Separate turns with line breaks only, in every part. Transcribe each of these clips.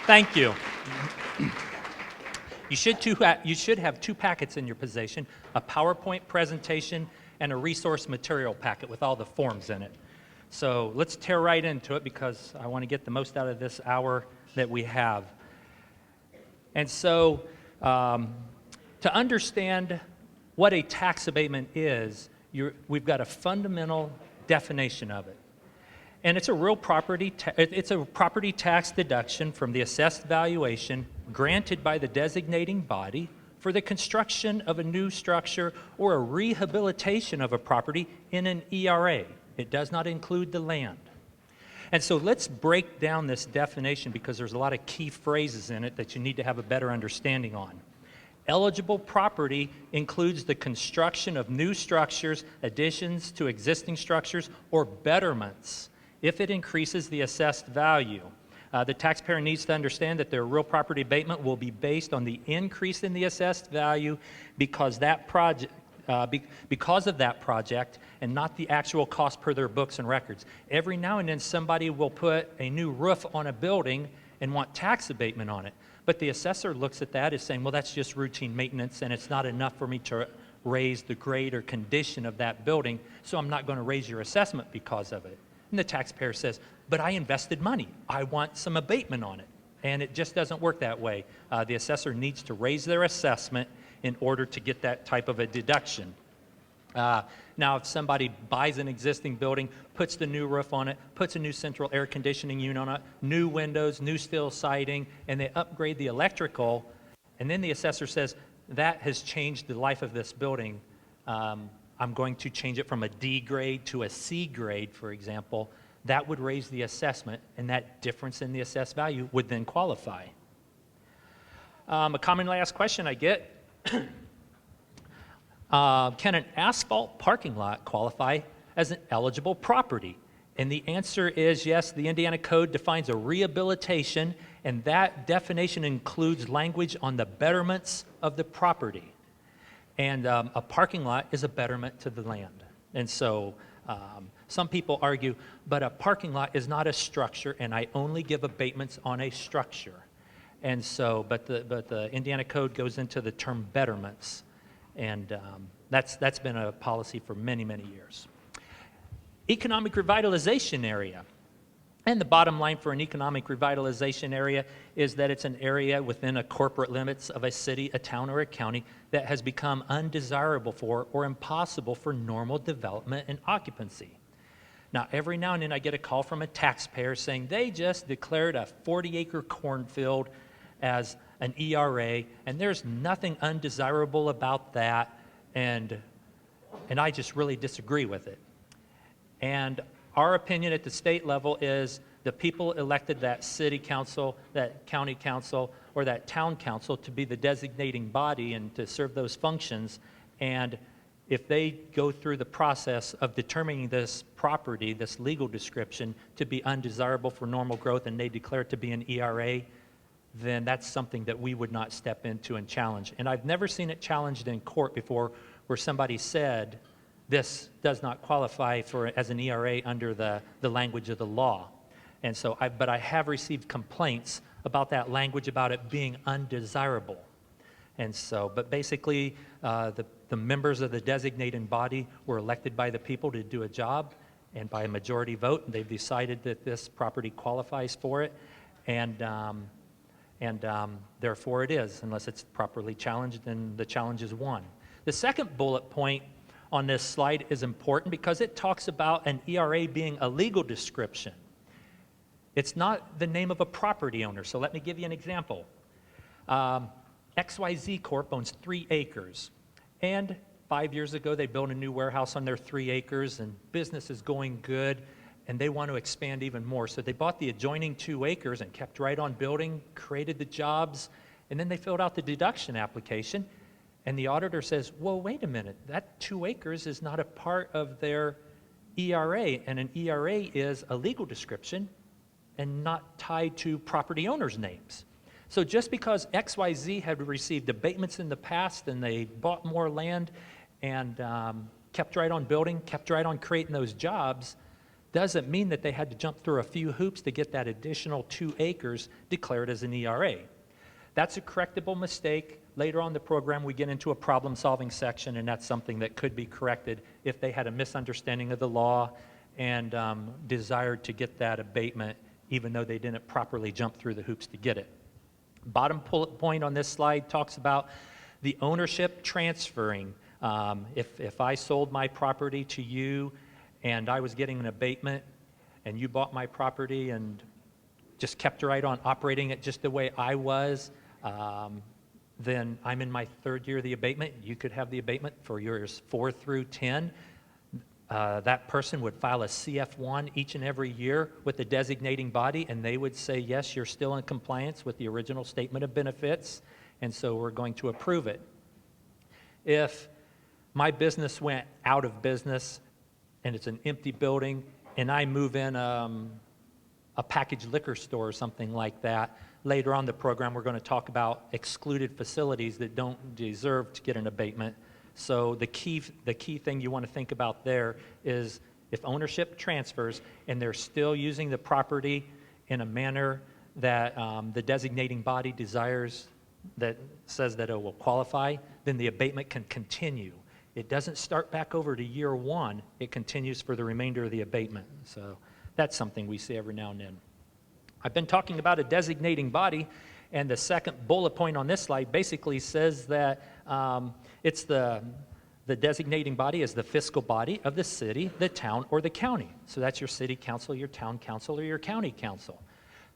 Thank you. You should have two packets in your possession, a PowerPoint presentation and a resource material packet with all the forms in it. So let's tear right into it because I want to get the most out of this hour that we have. And so to understand what a tax abatement is, we've got a fundamental definition of it. And it's a real property, it's a property tax deduction from the assessed valuation granted by the designating body for the construction of a new structure or a rehabilitation of a property in an ERA. It does not include the land. And so let's break down this definition because there's a lot of key phrases in it that you need to have a better understanding on. Eligible property includes the construction of new structures, additions to existing structures, or betterments if it increases the assessed value. The taxpayer needs to understand that their real property abatement will be based on the increase in the assessed value because of that project and not the actual cost per their books and records. Every now and then somebody will put a new roof on a building and want tax abatement on it. But the assessor looks at that as saying, well, that's just routine maintenance and it's not enough for me to raise the grade or condition of that building, so I'm not going to raise your assessment because of it. And the taxpayer says, but I invested money. I want some abatement on it. And it just doesn't work that way. The assessor needs to raise their assessment in order to get that type of a deduction. Now, if somebody buys an existing building, puts the new roof on it, puts a new central air conditioning unit on it, new windows, new steel siding, and they upgrade the electrical, and then the assessor says, that has changed the life of this building. I'm going to change it from a D grade to a C grade, for example. That would raise the assessment, and that difference in the assessed value would then qualify. A commonly asked question I get, can an asphalt parking lot qualify as an eligible property? And the answer is yes. The Indiana Code defines a rehabilitation, and that definition includes language on the betterments of the property. And a parking lot is a betterment to the land. And so some people argue, but a parking lot is not a structure, and I only give abatements on a structure. And so, but the Indiana Code goes into the term betterments. And that's been a policy for many, many years. Economic revitalization area. And the bottom line for an economic revitalization area is that it's an area within a corporate limits of a city, a town, or a county that has become undesirable for or impossible for normal development and occupancy. Now, every now and then I get a call from a taxpayer saying they just declared a 40-acre cornfield as an ERA, and there's nothing undesirable about that, and I just really disagree with it. And our opinion at the state level is the people elected that city council, that county council, or that town council to be the designating body and to serve those functions. And if they go through the process of determining this property, this legal description, to be undesirable for normal growth and they declare it to be an ERA, then that's something that we would not step into and challenge. And I've never seen it challenged in court before where somebody said, this does not qualify as an ERA under the language of the law. And so, but I have received complaints about that language about it being undesirable. And so, but basically, the members of the designating body were elected by the people to do a job, and by a majority vote, they've decided that this property qualifies for it, and therefore it is. Unless it's properly challenged, then the challenge is won. The second bullet point on this slide is important because it talks about an ERA being a legal description. It's not the name of a property owner. So let me give you an example. XYZ Corp owns 3 acres. And 5 years ago, they built a new warehouse on their 3 acres, and business is going good, and they want to expand even more. So they bought the adjoining 2 acres and kept right on building, created the jobs, and then they filled out the deduction application. And the auditor says, well, wait a minute, that 2 acres is not a part of their ERA, and an ERA is a legal description and not tied to property owners' names. So just because XYZ had received abatements in the past and they bought more land and kept right on building, kept right on creating those jobs, doesn't mean that they had to jump through a few hoops to get that additional 2 acres declared as an ERA. That's a correctable mistake. Later on in the program, we get into a problem-solving section, and that's something that could be corrected if they had a misunderstanding of the law and desired to get that abatement, even though they didn't properly jump through the hoops to get it. Bottom point on this slide talks about the ownership transferring. If I sold my property to you and I was getting an abatement and you bought my property and just kept right on operating it just the way I was, then I'm in my 3rd year of the abatement. You could have the abatement for years 4 through 10. That person would file a CF1 each and every year with the designating body, and they would say, yes, you're still in compliance with the original statement of benefits, and so we're going to approve it. If my business went out of business and it's an empty building and I move in a packaged liquor store or something like that, later on in the program we're going to talk about excluded facilities that don't deserve to get an abatement. So the key thing you want to think about there is if ownership transfers and they're still using the property in a manner that the designating body desires, that says that it will qualify, then the abatement can continue. It doesn't start back over to year 1. It continues for the remainder of the abatement. So that's something we see every now and then. I've been talking about a designating body, and the second bullet point on this slide basically says that it's the designating body is the fiscal body of the city, the town, or the county. So that's your city council, your town council, or your county council.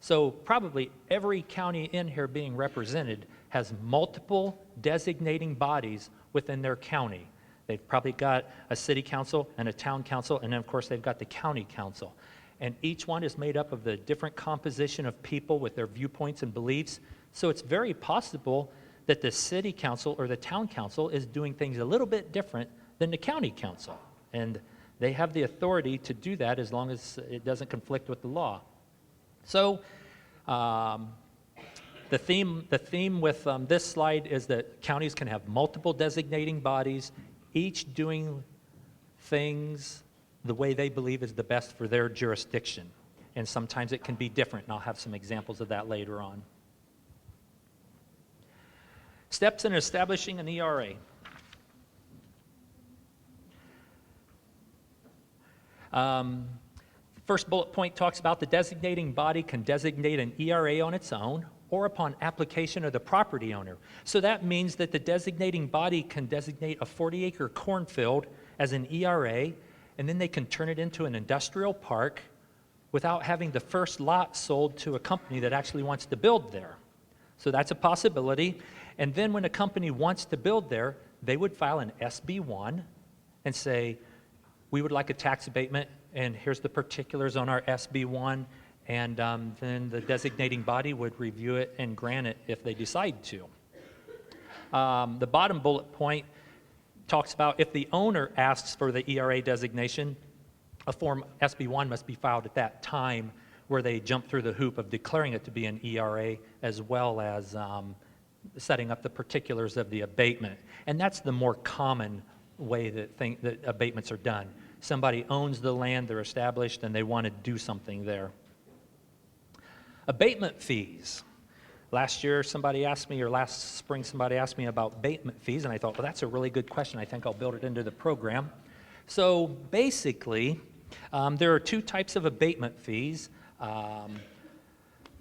So probably every county in here being represented has multiple designating bodies within their county. They've probably got a city council and a town council, and then of course they've got the county council. And each one is made up of the different composition of people with their viewpoints and beliefs. So it's very possible that the city council or the town council is doing things a little bit different than the county council. And they have the authority to do that as long as it doesn't conflict with the law. So the theme with this slide is that counties can have multiple designating bodies, each doing things the way they believe is the best for their jurisdiction. And sometimes it can be different, and I'll have some examples of that later on. Steps in establishing an ERA. First bullet point talks about the designating body can designate an ERA on its own or upon application of the property owner. So that means that the designating body can designate a 40-acre cornfield as an ERA, and then they can turn it into an industrial park without having the first lot sold to a company that actually wants to build there. So that's a possibility. And then when a company wants to build there, they would file an SB1 and say, we would like a tax abatement, and here's the particulars on our SB1, and then the designating body would review it and grant it if they decide to. The bottom bullet point talks about if the owner asks for the ERA designation, a form SB1 must be filed at that time where they jump through the hoop of declaring it to be an ERA as well as setting up the particulars of the abatement. And that's the more common way that abatements are done. Somebody owns the land, they're established, and they want to do something there. Abatement fees. Last year somebody asked me, or last spring somebody asked me about abatement fees, and I thought, well, that's a really good question. I think I'll build it into the program. So basically, there are 2 types of abatement fees.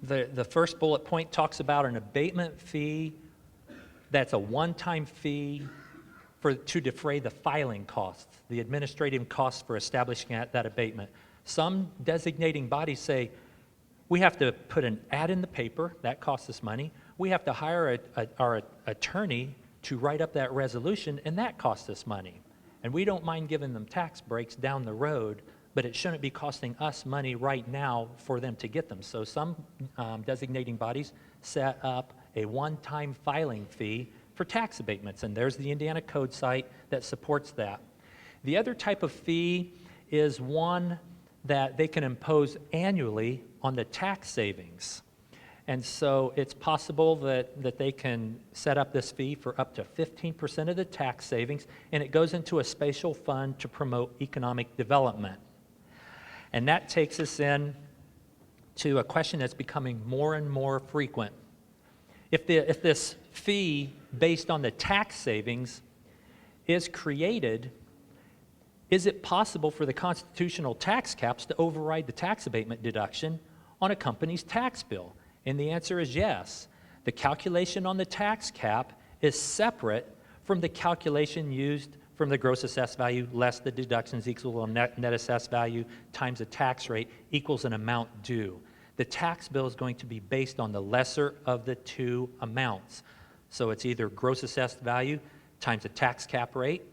The first bullet point talks about an abatement fee that's a one-time fee to defray the filing costs, the administrative costs for establishing that abatement. Some designating bodies say, we have to put an ad in the paper, that costs us money. We have to hire our attorney to write up that resolution, and that costs us money. And we don't mind giving them tax breaks down the road, but it shouldn't be costing us money right now for them to get them. So some designating bodies set up a one-time filing fee for tax abatements, and there's the Indiana Code site that supports that. The other type of fee is one that they can impose annually on the tax savings. And so it's possible that they can set up this fee for up to 15% of the tax savings, and it goes into a special fund to promote economic development. And that takes us in to a question that's becoming more and more frequent. If this fee based on the tax savings is created, is it possible for the constitutional tax caps to override the tax abatement deduction on a company's tax bill? And the answer is yes. The calculation on the tax cap is separate from the calculation used from the gross assessed value less the deductions equal net assessed value times the tax rate equals an amount due. The tax bill is going to be based on the lesser of the two amounts. So it's either gross assessed value times the tax cap rate,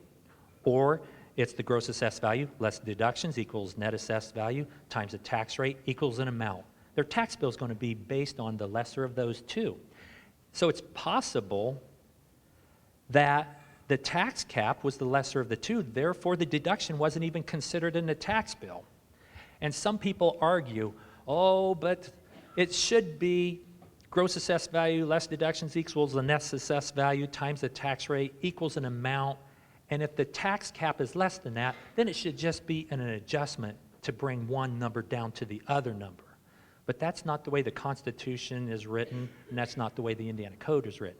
or it's the gross assessed value less deductions equals net assessed value times the tax rate equals an amount. Their tax bill is going to be based on the lesser of those two. So it's possible that the tax cap was the lesser of the two, therefore the deduction wasn't even considered in the tax bill. And some people argue, oh, but it should be gross assessed value less deductions equals the net assessed value times the tax rate equals an amount. And if the tax cap is less than that, then it should just be an adjustment to bring one number down to the other number. But that's not the way the Constitution is written, and that's not the way the Indiana Code is written.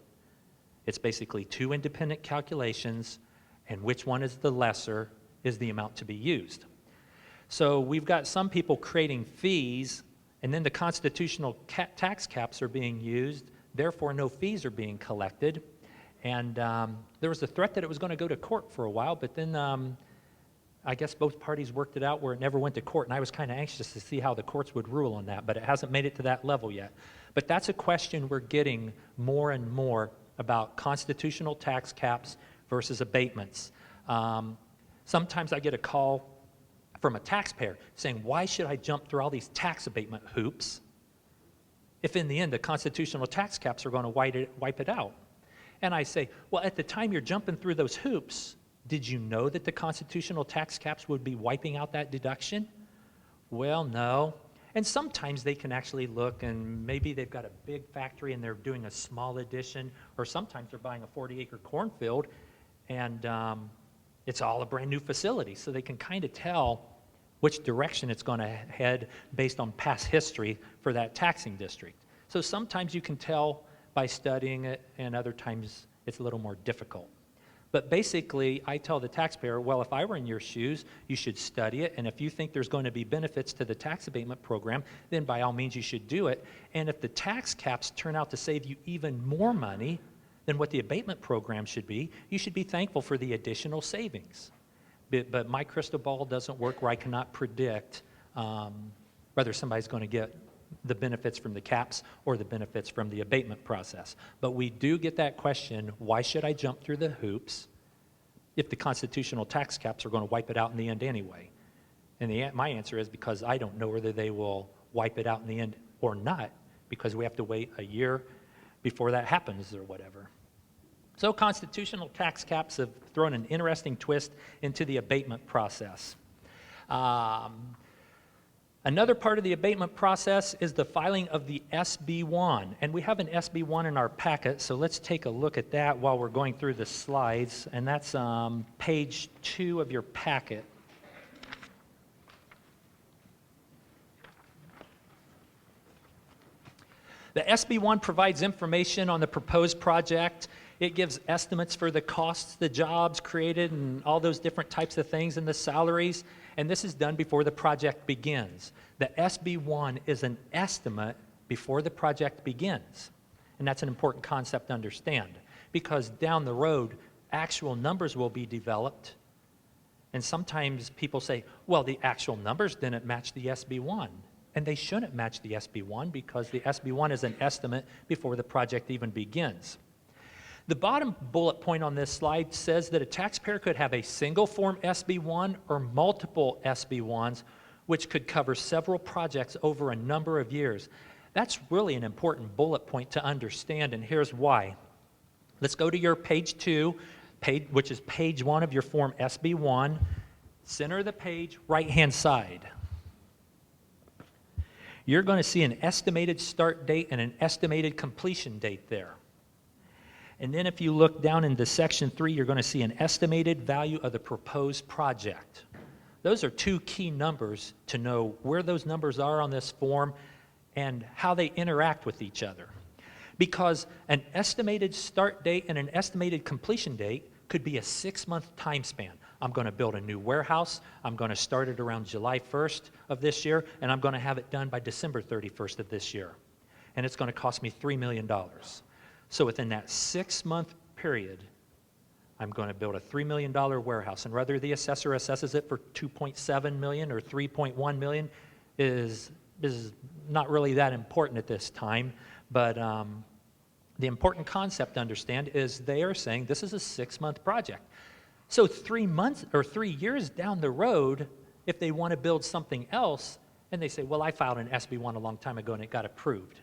It's basically two independent calculations, and which one is the lesser is the amount to be used. So we've got some people creating fees, and then the constitutional tax caps are being used, therefore no fees are being collected. And there was a threat that it was going to go to court for a while, but then I guess both parties worked it out where it never went to court, and I was kind of anxious to see how the courts would rule on that, but it hasn't made it to that level yet. But that's a question we're getting more and more about constitutional tax caps versus abatements. Sometimes I get a call from a taxpayer saying, why should I jump through all these tax abatement hoops if in the end the constitutional tax caps are going to wipe it out? And I say, well, at the time you're jumping through those hoops, did you know that the constitutional tax caps would be wiping out that deduction? Well, no. And sometimes they can actually look, and maybe they've got a big factory and they're doing a small addition, or sometimes they're buying a 40-acre cornfield, and it's all a brand new facility. So they can kind of tell which direction it's going to head based on past history for that taxing district. So sometimes you can tell by studying it, and other times it's a little more difficult. But basically, I tell the taxpayer, well, if I were in your shoes, you should study it, and if you think there's going to be benefits to the tax abatement program, then by all means you should do it. And if the tax caps turn out to save you even more money than what the abatement program should be, you should be thankful for the additional savings. But my crystal ball doesn't work where I cannot predict whether somebody's going to get the benefits from the caps or the benefits from the abatement process. But we do get that question, why should I jump through the hoops if the constitutional tax caps are going to wipe it out in the end anyway? And my answer is because I don't know whether they will wipe it out in the end or not, because we have to wait a year before that happens or whatever. So constitutional tax caps have thrown an interesting twist into the abatement process. Another part of the abatement process is the filing of the SB1. And we have an SB1 in our packet, so let's take a look at that while we're going through the slides. And that's page 2 of your packet. The SB1 provides information on the proposed project. It gives estimates for the costs, the jobs created, and all those different types of things, and the salaries. And this is done before the project begins. The SB1 is an estimate before the project begins. And that's an important concept to understand, because down the road, actual numbers will be developed. And sometimes people say, well, the actual numbers didn't match the SB1. And they shouldn't match the SB1 because the SB1 is an estimate before the project even begins. The bottom bullet point on this slide says that a taxpayer could have a single form SB1 or multiple SB1s, which could cover several projects over a number of years. That's really an important bullet point to understand, and here's why. Let's go to your page 2, which is page 1 of your form SB1, center of the page, right-hand side. You're going to see an estimated start date and an estimated completion date there. And then if you look down into section 3, you're going to see an estimated value of the proposed project. Those are two key numbers to know where those numbers are on this form and how they interact with each other. Because an estimated start date and an estimated completion date could be a 6-month time span. I'm going to build a new warehouse. I'm going to start it around July 1st of this year, and I'm going to have it done by December 31st of this year. And it's going to cost me $3 million. So within that 6-month period, I'm going to build a $3 million warehouse. And whether the assessor assesses it for $2.7 million or $3.1 million is not really that important at this time. But the important concept to understand is they are saying this is a 6-month project. So 3 months or 3 years down the road, if they want to build something else, and they say, well, I filed an SB1 a long time ago and it got approved.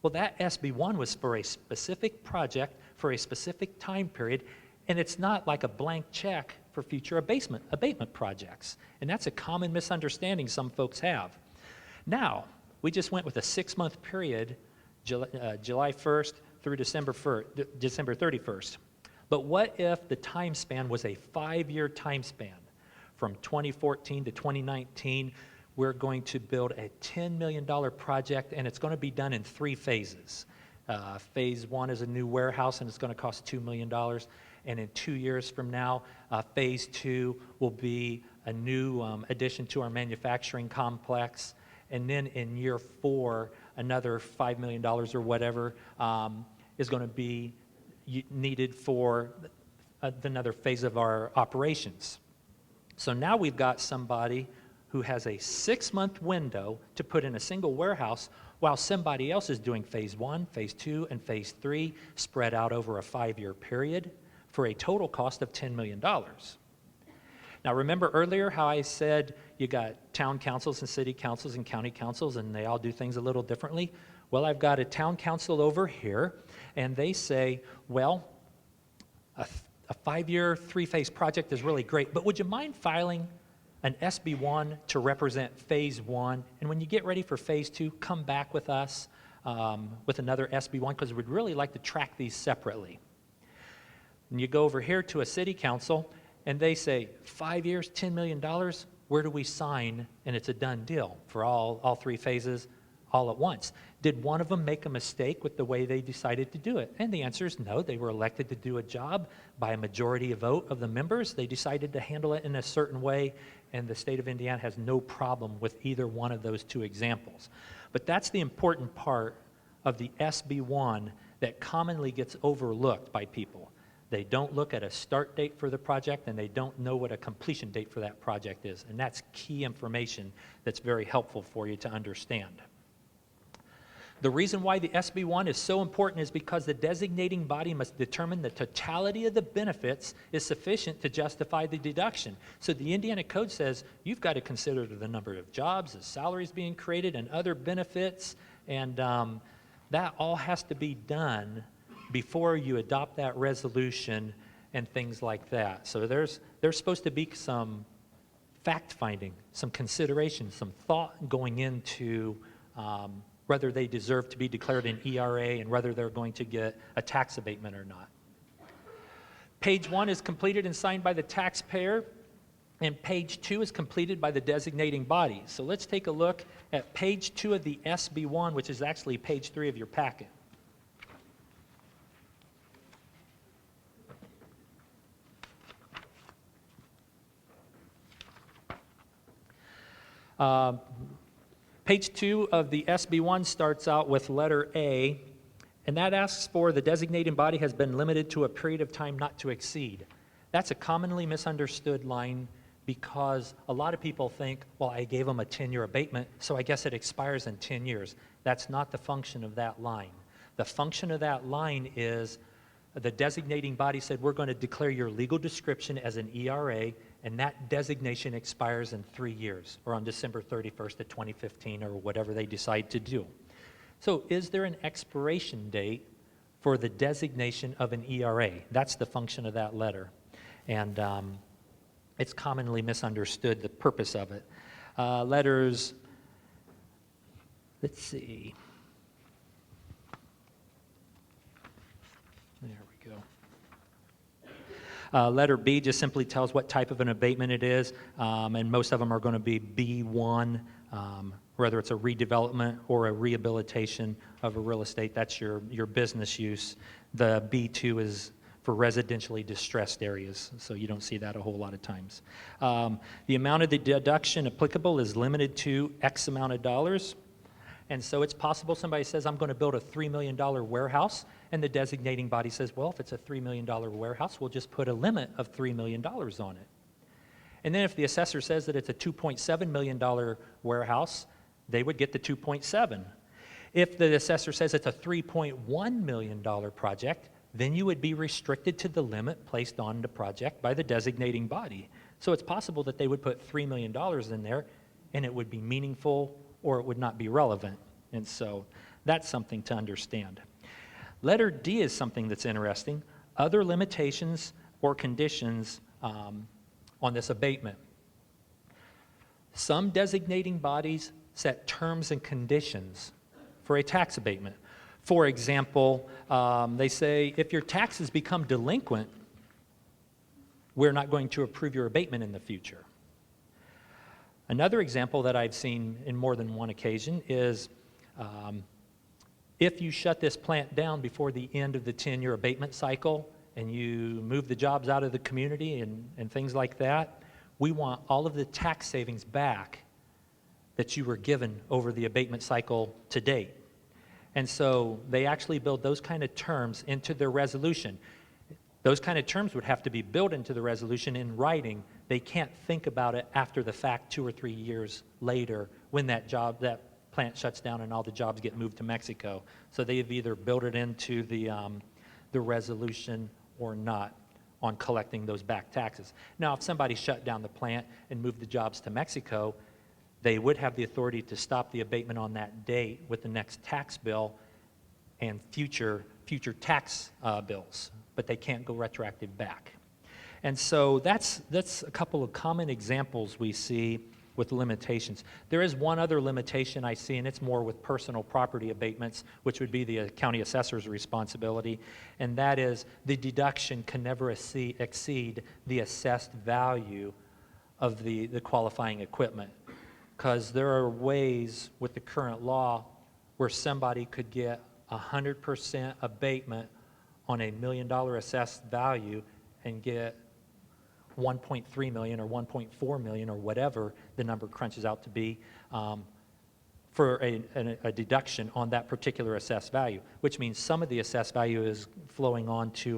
Well, that SB1 was for a specific project for a specific time period, and it's not like a blank check for future abatement projects. And that's a common misunderstanding some folks have. Now, we just went with a 6-month period, July 1st through December 31st. But what if the time span was a 5-year time span? From 2014 to 2019, we're going to build a $10 million project, and it's going to be done in 3 phases. Phase 1 is a new warehouse, and it's going to cost $2 million. And in 2 years from now, phase 2 will be a new addition to our manufacturing complex. And then in year 4, another $5 million or whatever is going to be needed for another phase of our operations. So now we've got somebody who has a 6-month window to put in a single warehouse while somebody else is doing phase 1, phase 2, and phase 3 spread out over a 5-year period for a total cost of $10 million. Now remember earlier how I said you got town councils and city councils and county councils and they all do things a little differently? Well, I've got a town council over here, and they say, well, a 5-year, 3-phase project is really great, but would you mind filing an SB1 to represent phase 1? And when you get ready for phase 2, come back with us with another SB1 because we'd really like to track these separately. And you go over here to a city council, and they say, 5 years, $10 million, where do we sign? And it's a done deal for all 3 phases all at once. Did one of them make a mistake with the way they decided to do it? And the answer is no. They were elected to do a job by a majority vote of the members. They decided to handle it in a certain way, and the state of Indiana has no problem with either one of those 2 examples. But that's the important part of the SB1 that commonly gets overlooked by people. They don't look at a start date for the project, and they don't know what a completion date for that project is. And that's key information that's very helpful for you to understand. The reason why the SB1 is so important is because the designating body must determine the totality of the benefits is sufficient to justify the deduction. So the Indiana Code says you've got to consider the number of jobs, the salaries being created, and other benefits, and that all has to be done before you adopt that resolution and things like that. So there's supposed to be some fact-finding, some consideration, some thought going into whether they deserve to be declared an ERA and whether they're going to get a tax abatement or not. Page 1 is completed and signed by the taxpayer, and page 2 is completed by the designating body. So let's take a look at page 2 of the SB1, which is actually page 3 of your packet. Page 2 of the SB1 starts out with letter A, and that asks for the designating body has been limited to a period of time not to exceed. That's a commonly misunderstood line because a lot of people think, well, I gave them a 10-year abatement, so I guess it expires in 10 years. That's not the function of that line. The function of that line is the designating body said, we're going to declare your legal description as an ERA, and that designation expires in 3 years, or on December 31st of 2015, or whatever they decide to do. So is there an expiration date for the designation of an ERA? That's the function of that letter. And it's commonly misunderstood, the purpose of it. Letters, let's see. There we go. Letter B just simply tells what type of an abatement it is, and most of them are going to be B1, whether it's a redevelopment or a rehabilitation of a real estate. That's your business use. The B2 is for residentially distressed areas, so you don't see that a whole lot of times. The amount of the deduction applicable is limited to X amount of dollars. And so it's possible somebody says, I'm going to build a $3 million warehouse, and the designating body says, well, if it's a $3 million warehouse, we'll just put a limit of $3 million on it. And then if the assessor says that it's a $2.7 million warehouse, they would get the 2.7. If the assessor says it's a $3.1 million project, then you would be restricted to the limit placed on the project by the designating body. So it's possible that they would put $3 million in there, and it would be meaningful or it would not be relevant. And so that's something to understand. Letter D is something that's interesting. Other limitations or conditions on this abatement. Some designating bodies set terms and conditions for a tax abatement. For example, they say, if your taxes become delinquent, we're not going to approve your abatement in the future. Another example that I've seen in more than one occasion is if you shut this plant down before the end of the 10-year abatement cycle and you move the jobs out of the community and things like that, we want all of the tax savings back that you were given over the abatement cycle to date. And so they actually build those kind of terms into their resolution. Those kind of terms would have to be built into the resolution in writing. They can't think about it after the fact 2 or 3 years later when that plant shuts down and all the jobs get moved to Mexico. So they've either built it into the resolution or not on collecting those back taxes. Now, if somebody shut down the plant and moved the jobs to Mexico, they would have the authority to stop the abatement on that date with the next tax bill and future tax bills, but they can't go retroactive back. And so that's a couple of common examples we see with limitations. There is one other limitation I see, and it's more with personal property abatements, which would be the county assessor's responsibility, and that is the deduction can never exceed the assessed value of the qualifying equipment. Because there are ways with the current law where somebody could get 100% abatement on a $1 million assessed value and get 1.3 million or 1.4 million or whatever the number crunches out to be for a deduction on that particular assessed value, which means some of the assessed value is flowing onto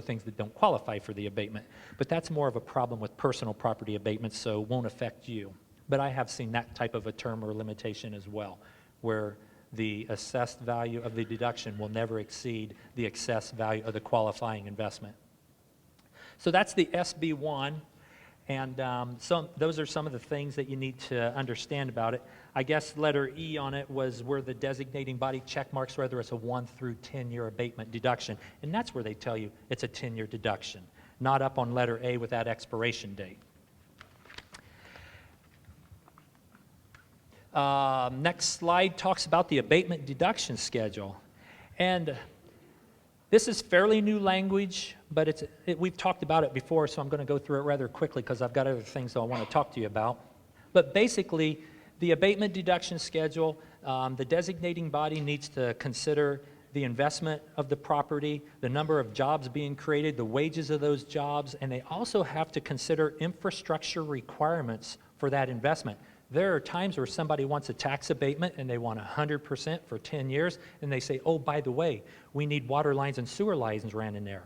things that don't qualify for the abatement. But that's more of a problem with personal property abatements, so it won't affect you. But I have seen that type of a term or limitation as well, where the assessed value of the deduction will never exceed the assessed value of the qualifying investment. So that's the SB1, and those are some of the things that you need to understand about it. I guess letter E on it was where the designating body check marks whether it's a 1 through 10-year abatement deduction, and that's where they tell you it's a 10-year deduction, not up on letter A with that expiration date. Next slide talks about the abatement deduction schedule. And this is fairly new language, but we've talked about it before, so I'm going to go through it rather quickly because I've got other things that I want to talk to you about. But basically, the abatement deduction schedule, the designating body needs to consider the investment of the property, the number of jobs being created, the wages of those jobs, and they also have to consider infrastructure requirements for that investment. There are times where somebody wants a tax abatement and they want 100% for 10 years, and they say, oh, by the way, we need water lines and sewer lines ran in there.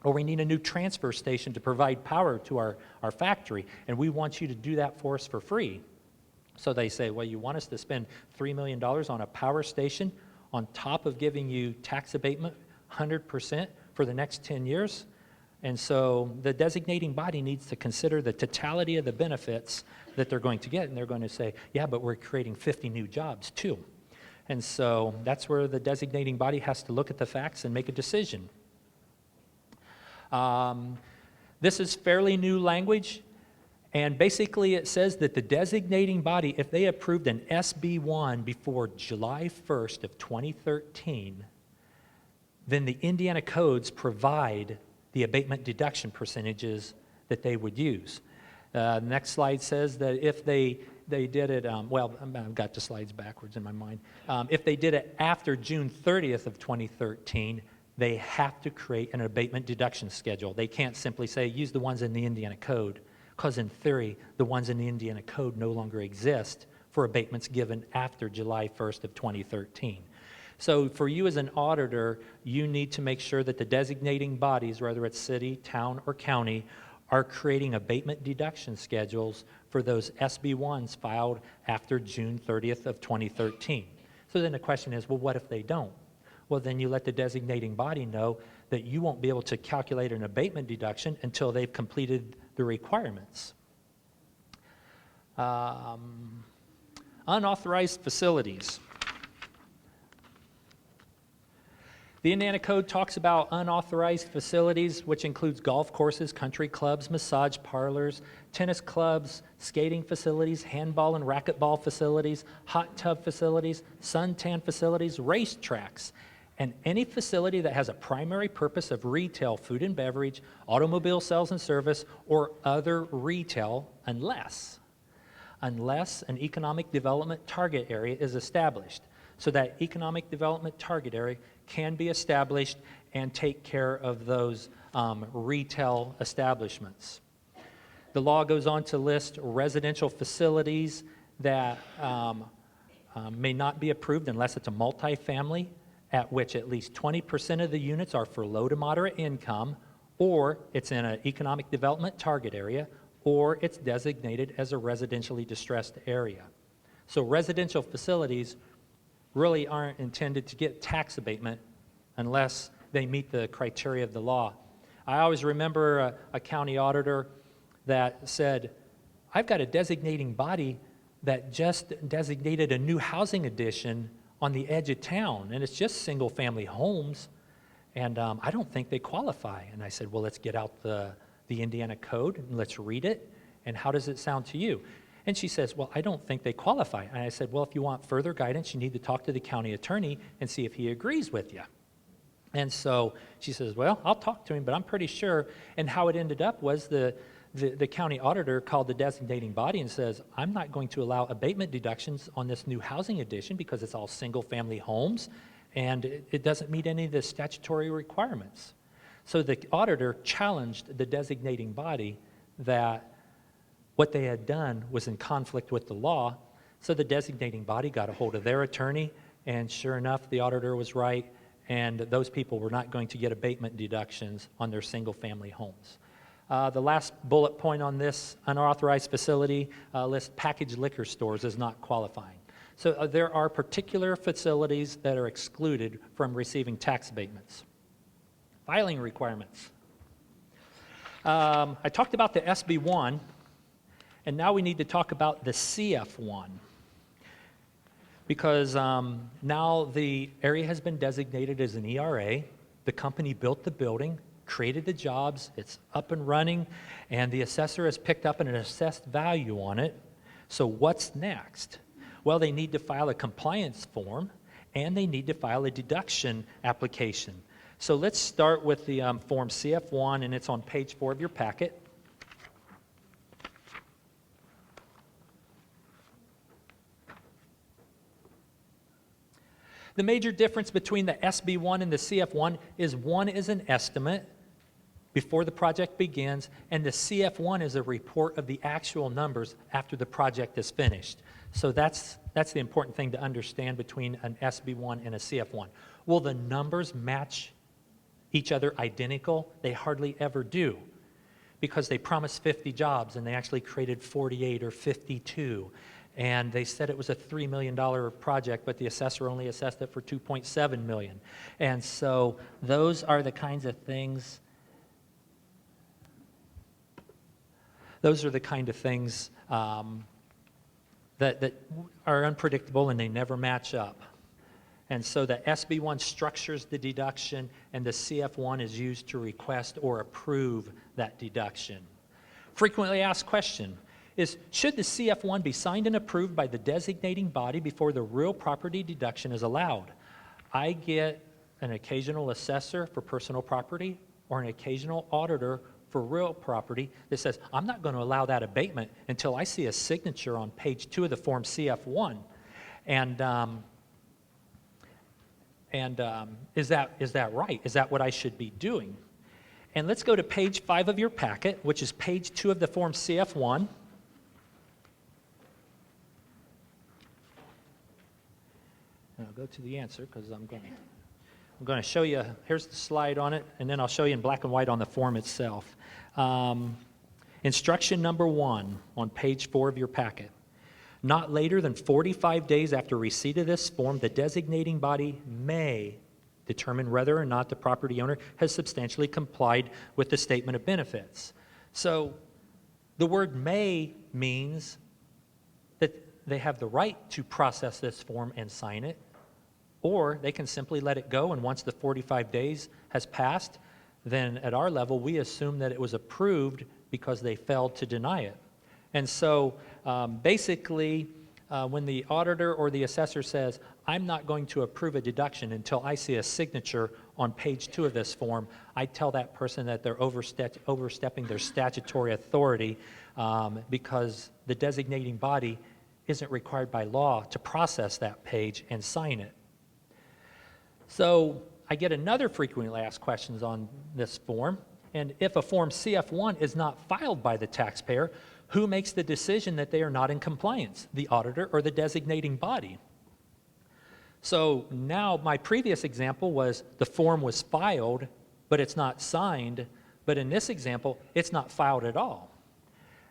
Or we need a new transfer station to provide power to our factory, and we want you to do that for us for free. So they say, well, you want us to spend $3 million on a power station on top of giving you tax abatement 100% for the next 10 years? And so the designating body needs to consider the totality of the benefits that they're going to get, and they're going to say, yeah, but we're creating 50 new jobs too. And so that's where the designating body has to look at the facts and make a decision. This is fairly new language, and basically it says that the designating body, if they approved an SB1 before July 1st of 2013, then the Indiana codes provide the abatement deduction percentages that they would use. Next slide says that if they did it, I've got the slides backwards in my mind. If they did it after June 30th of 2013, they have to create an abatement deduction schedule. They can't simply say, use the ones in the Indiana Code, because in theory, the ones in the Indiana Code no longer exist for abatements given after July 1st of 2013. So for you as an auditor, you need to make sure that the designating bodies, whether it's city, town, or county, are creating abatement deduction schedules for those SB1s filed after June 30th of 2013. So then the question is, well, what if they don't? Well, then you let the designating body know that you won't be able to calculate an abatement deduction until they've completed the requirements. Unauthorized facilities. The Indiana Code talks about unauthorized facilities, which includes golf courses, country clubs, massage parlors, tennis clubs, skating facilities, handball and racquetball facilities, hot tub facilities, suntan facilities, racetracks, and any facility that has a primary purpose of retail, food and beverage, automobile sales and service, or other retail unless an economic development target area is established. So that economic development target area can be established and take care of those retail establishments. The law goes on to list residential facilities that may not be approved unless it's a multifamily, at which at least 20% of the units are for low to moderate income, or it's in an economic development target area, or it's designated as a residentially distressed area. So residential facilities really aren't intended to get tax abatement unless they meet the criteria of the law. I always remember a county auditor that said, I've got a designating body that just designated a new housing addition on the edge of town, and it's just single-family homes, and I don't think they qualify. And I said, well, let's get out the Indiana Code, and let's read it, and how does it sound to you? And she says, well, I don't think they qualify. And I said, well, if you want further guidance, you need to talk to the county attorney and see if he agrees with you. And so she says, well, I'll talk to him, but I'm pretty sure. And how it ended up was the county auditor called the designating body and says, I'm not going to allow abatement deductions on this new housing addition because it's all single-family homes, and it doesn't meet any of the statutory requirements. So the auditor challenged the designating body that what they had done was in conflict with the law. So the designating body got a hold of their attorney, and sure enough, the auditor was right, and those people were not going to get abatement deductions on their single-family homes. The last bullet point on this unauthorized facility list packaged liquor stores as not qualifying. So there are particular facilities that are excluded from receiving tax abatements. Filing requirements. I talked about the SB1, and now we need to talk about the CF1. Because now the area has been designated as an ERA, the company built the building, created the jobs, it's up and running, and the assessor has picked up an assessed value on it. So what's next? Well, they need to file a compliance form, and they need to file a deduction application. So let's start with the form CF1, and it's on page 4 of your packet. The major difference between the SB1 and the CF1 is one is an estimate before the project begins, and the CF1 is a report of the actual numbers after the project is finished. So that's the important thing to understand between an SB1 and a CF1. Will the numbers match each other identical? They hardly ever do, because they promised 50 jobs and they actually created 48 or 52. And they said it was a $3 million project, but the assessor only assessed it for $2.7 million. And so those are the kinds of things, that are unpredictable, and they never match up. And so the SB1 structures the deduction, and the CF1 is used to request or approve that deduction. Frequently asked question is, should the CF1 be signed and approved by the designating body before the real property deduction is allowed? I get an occasional assessor for personal property or an occasional auditor for real property that says, I'm not going to allow that abatement until I see a signature on page 2 of the Form CF1. And is that right? Is that what I should be doing? And let's go to page 5 of your packet, which is page 2 of the Form CF1. I'll go to the answer because I'm going to show you. Here's the slide on it, and then I'll show you in black and white on the form itself. Instruction number 1 on page 4 of your packet. Not later than 45 days after receipt of this form, the designating body may determine whether or not the property owner has substantially complied with the statement of benefits. So the word may means that they have the right to process this form and sign it, or they can simply let it go, and once the 45 days has passed, then at our level, we assume that it was approved because they failed to deny it. And so basically, when the auditor or the assessor says, I'm not going to approve a deduction until I see a signature on page 2 of this form, I tell that person that they're overstepping their statutory authority because the designating body isn't required by law to process that page and sign it. So I get another frequently asked questions on this form, and if a Form CF1 is not filed by the taxpayer, who makes the decision that they are not in compliance, the auditor or the designating body? So now my previous example was the form was filed, but it's not signed, but in this example, it's not filed at all.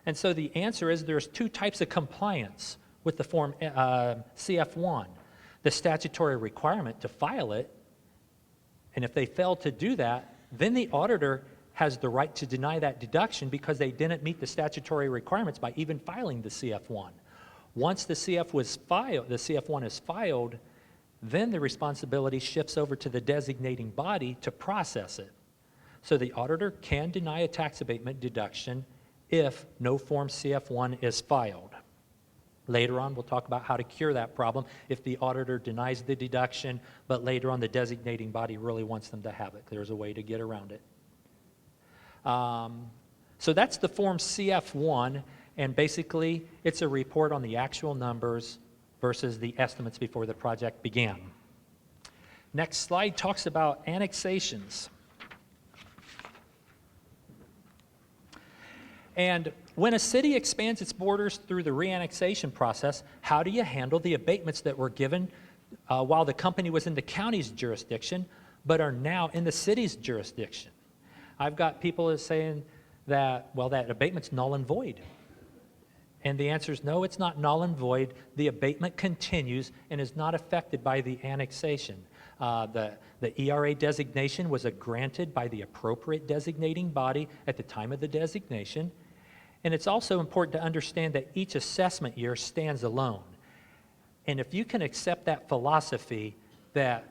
And so the answer is there's 2 types of compliance with the Form CF1. The statutory requirement to file it, and if they fail to do that, then the auditor has the right to deny that deduction because they didn't meet the statutory requirements by even filing the CF1. Once the CF1 is filed, then the responsibility shifts over to the designating body to process it. So the auditor can deny a tax abatement deduction if no Form CF1 is filed. Later on, we'll talk about how to cure that problem if the auditor denies the deduction, but later on the designating body really wants them to have it. There's a way to get around it. So that's the Form CF1, and basically it's a report on the actual numbers versus the estimates before the project began. Next slide talks about annexations. And when a city expands its borders through the reannexation process, how do you handle the abatements that were given while the company was in the county's jurisdiction, but are now in the city's jurisdiction? I've got people saying that, well, that abatement's null and void. And the answer is no, it's not null and void. The abatement continues and is not affected by the annexation. The ERA designation was granted by the appropriate designating body at the time of the designation. And it's also important to understand that each assessment year stands alone. And if you can accept that philosophy that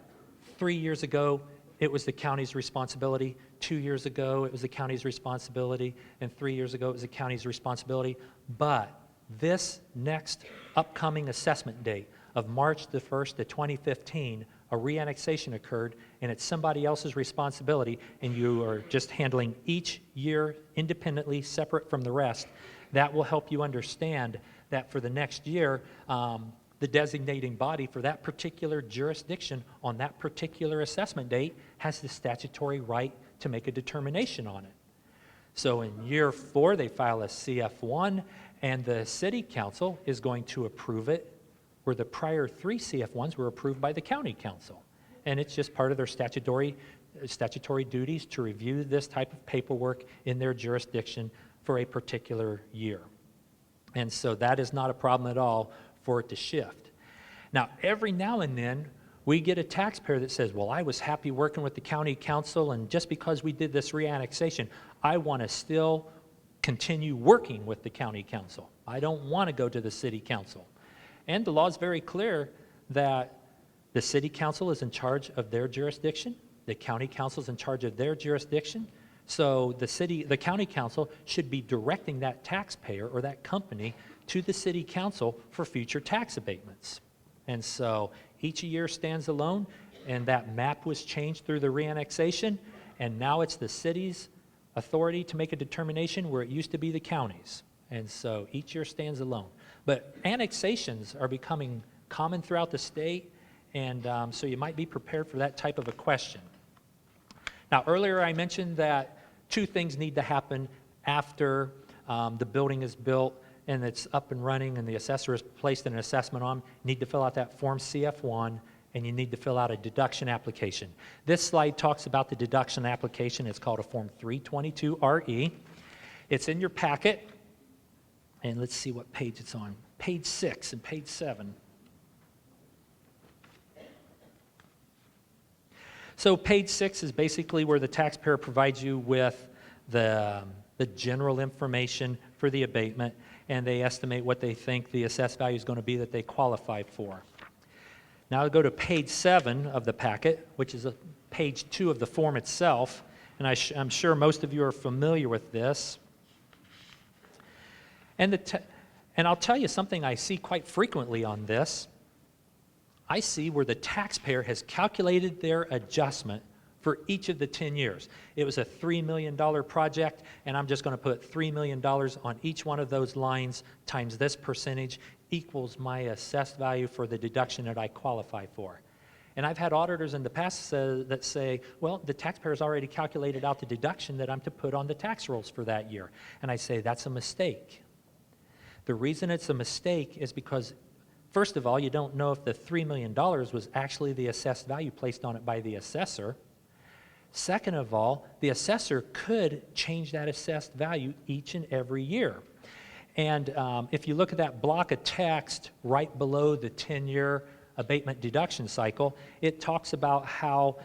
3 years ago it was the county's responsibility, 2 years ago it was the county's responsibility, and 3 years ago it was the county's responsibility, but this next upcoming assessment date of March the 1st of 2015, a reannexation occurred, and it's somebody else's responsibility, and you are just handling each year independently, separate from the rest. That will help you understand that for the next year, the designating body for that particular jurisdiction on that particular assessment date has the statutory right to make a determination on it. So in year 4, they file a CF1, and the city council is going to approve it, where the prior 3 CF1s were approved by the county council. And it's just part of their statutory duties to review this type of paperwork in their jurisdiction for a particular year. And so that is not a problem at all for it to shift. Now, every now and then, we get a taxpayer that says, well, I was happy working with the county council, and just because we did this reannexation, I want to still continue working with the county council. I don't want to go to the city council. And the law is very clear that the city council is in charge of their jurisdiction, the county council is in charge of their jurisdiction, so the county council should be directing that taxpayer or that company to the city council for future tax abatements. And so each year stands alone, and that map was changed through the reannexation, and now it's the city's authority to make a determination where it used to be the county's. And so each year stands alone. But annexations are becoming common throughout the state, and so you might be prepared for that type of a question. Now, earlier I mentioned that two things need to happen after the building is built and it's up and running and the assessor has placed an assessment on. You need to fill out that Form CF1, and you need to fill out a deduction application. This slide talks about the deduction application. It's called a Form 322RE. It's in your packet, and let's see what page it's on. Page 6 and page 7. So page 6 is basically where the taxpayer provides you with the general information for the abatement, and they estimate what they think the assessed value is going to be that they qualify for. Now I'll go to page 7 of the packet, which is page 2 of the form itself, and I'm sure most of you are familiar with this. And I'll tell you something I see quite frequently on this. I see where the taxpayer has calculated their adjustment for each of the 10 years. It was a $3 million project, and I'm just going to put $3 million on each one of those lines times this percentage equals my assessed value for the deduction that I qualify for. And I've had auditors in the past that say, well, the taxpayer's already calculated out the deduction that I'm to put on the tax rolls for that year. And I say, that's a mistake. The reason it's a mistake is because, first of all, you don't know if the $3 million was actually the assessed value placed on it by the assessor. Second of all, the assessor could change that assessed value each and every year. And if you look at that block of text right below the 10-year abatement deduction cycle, it talks about how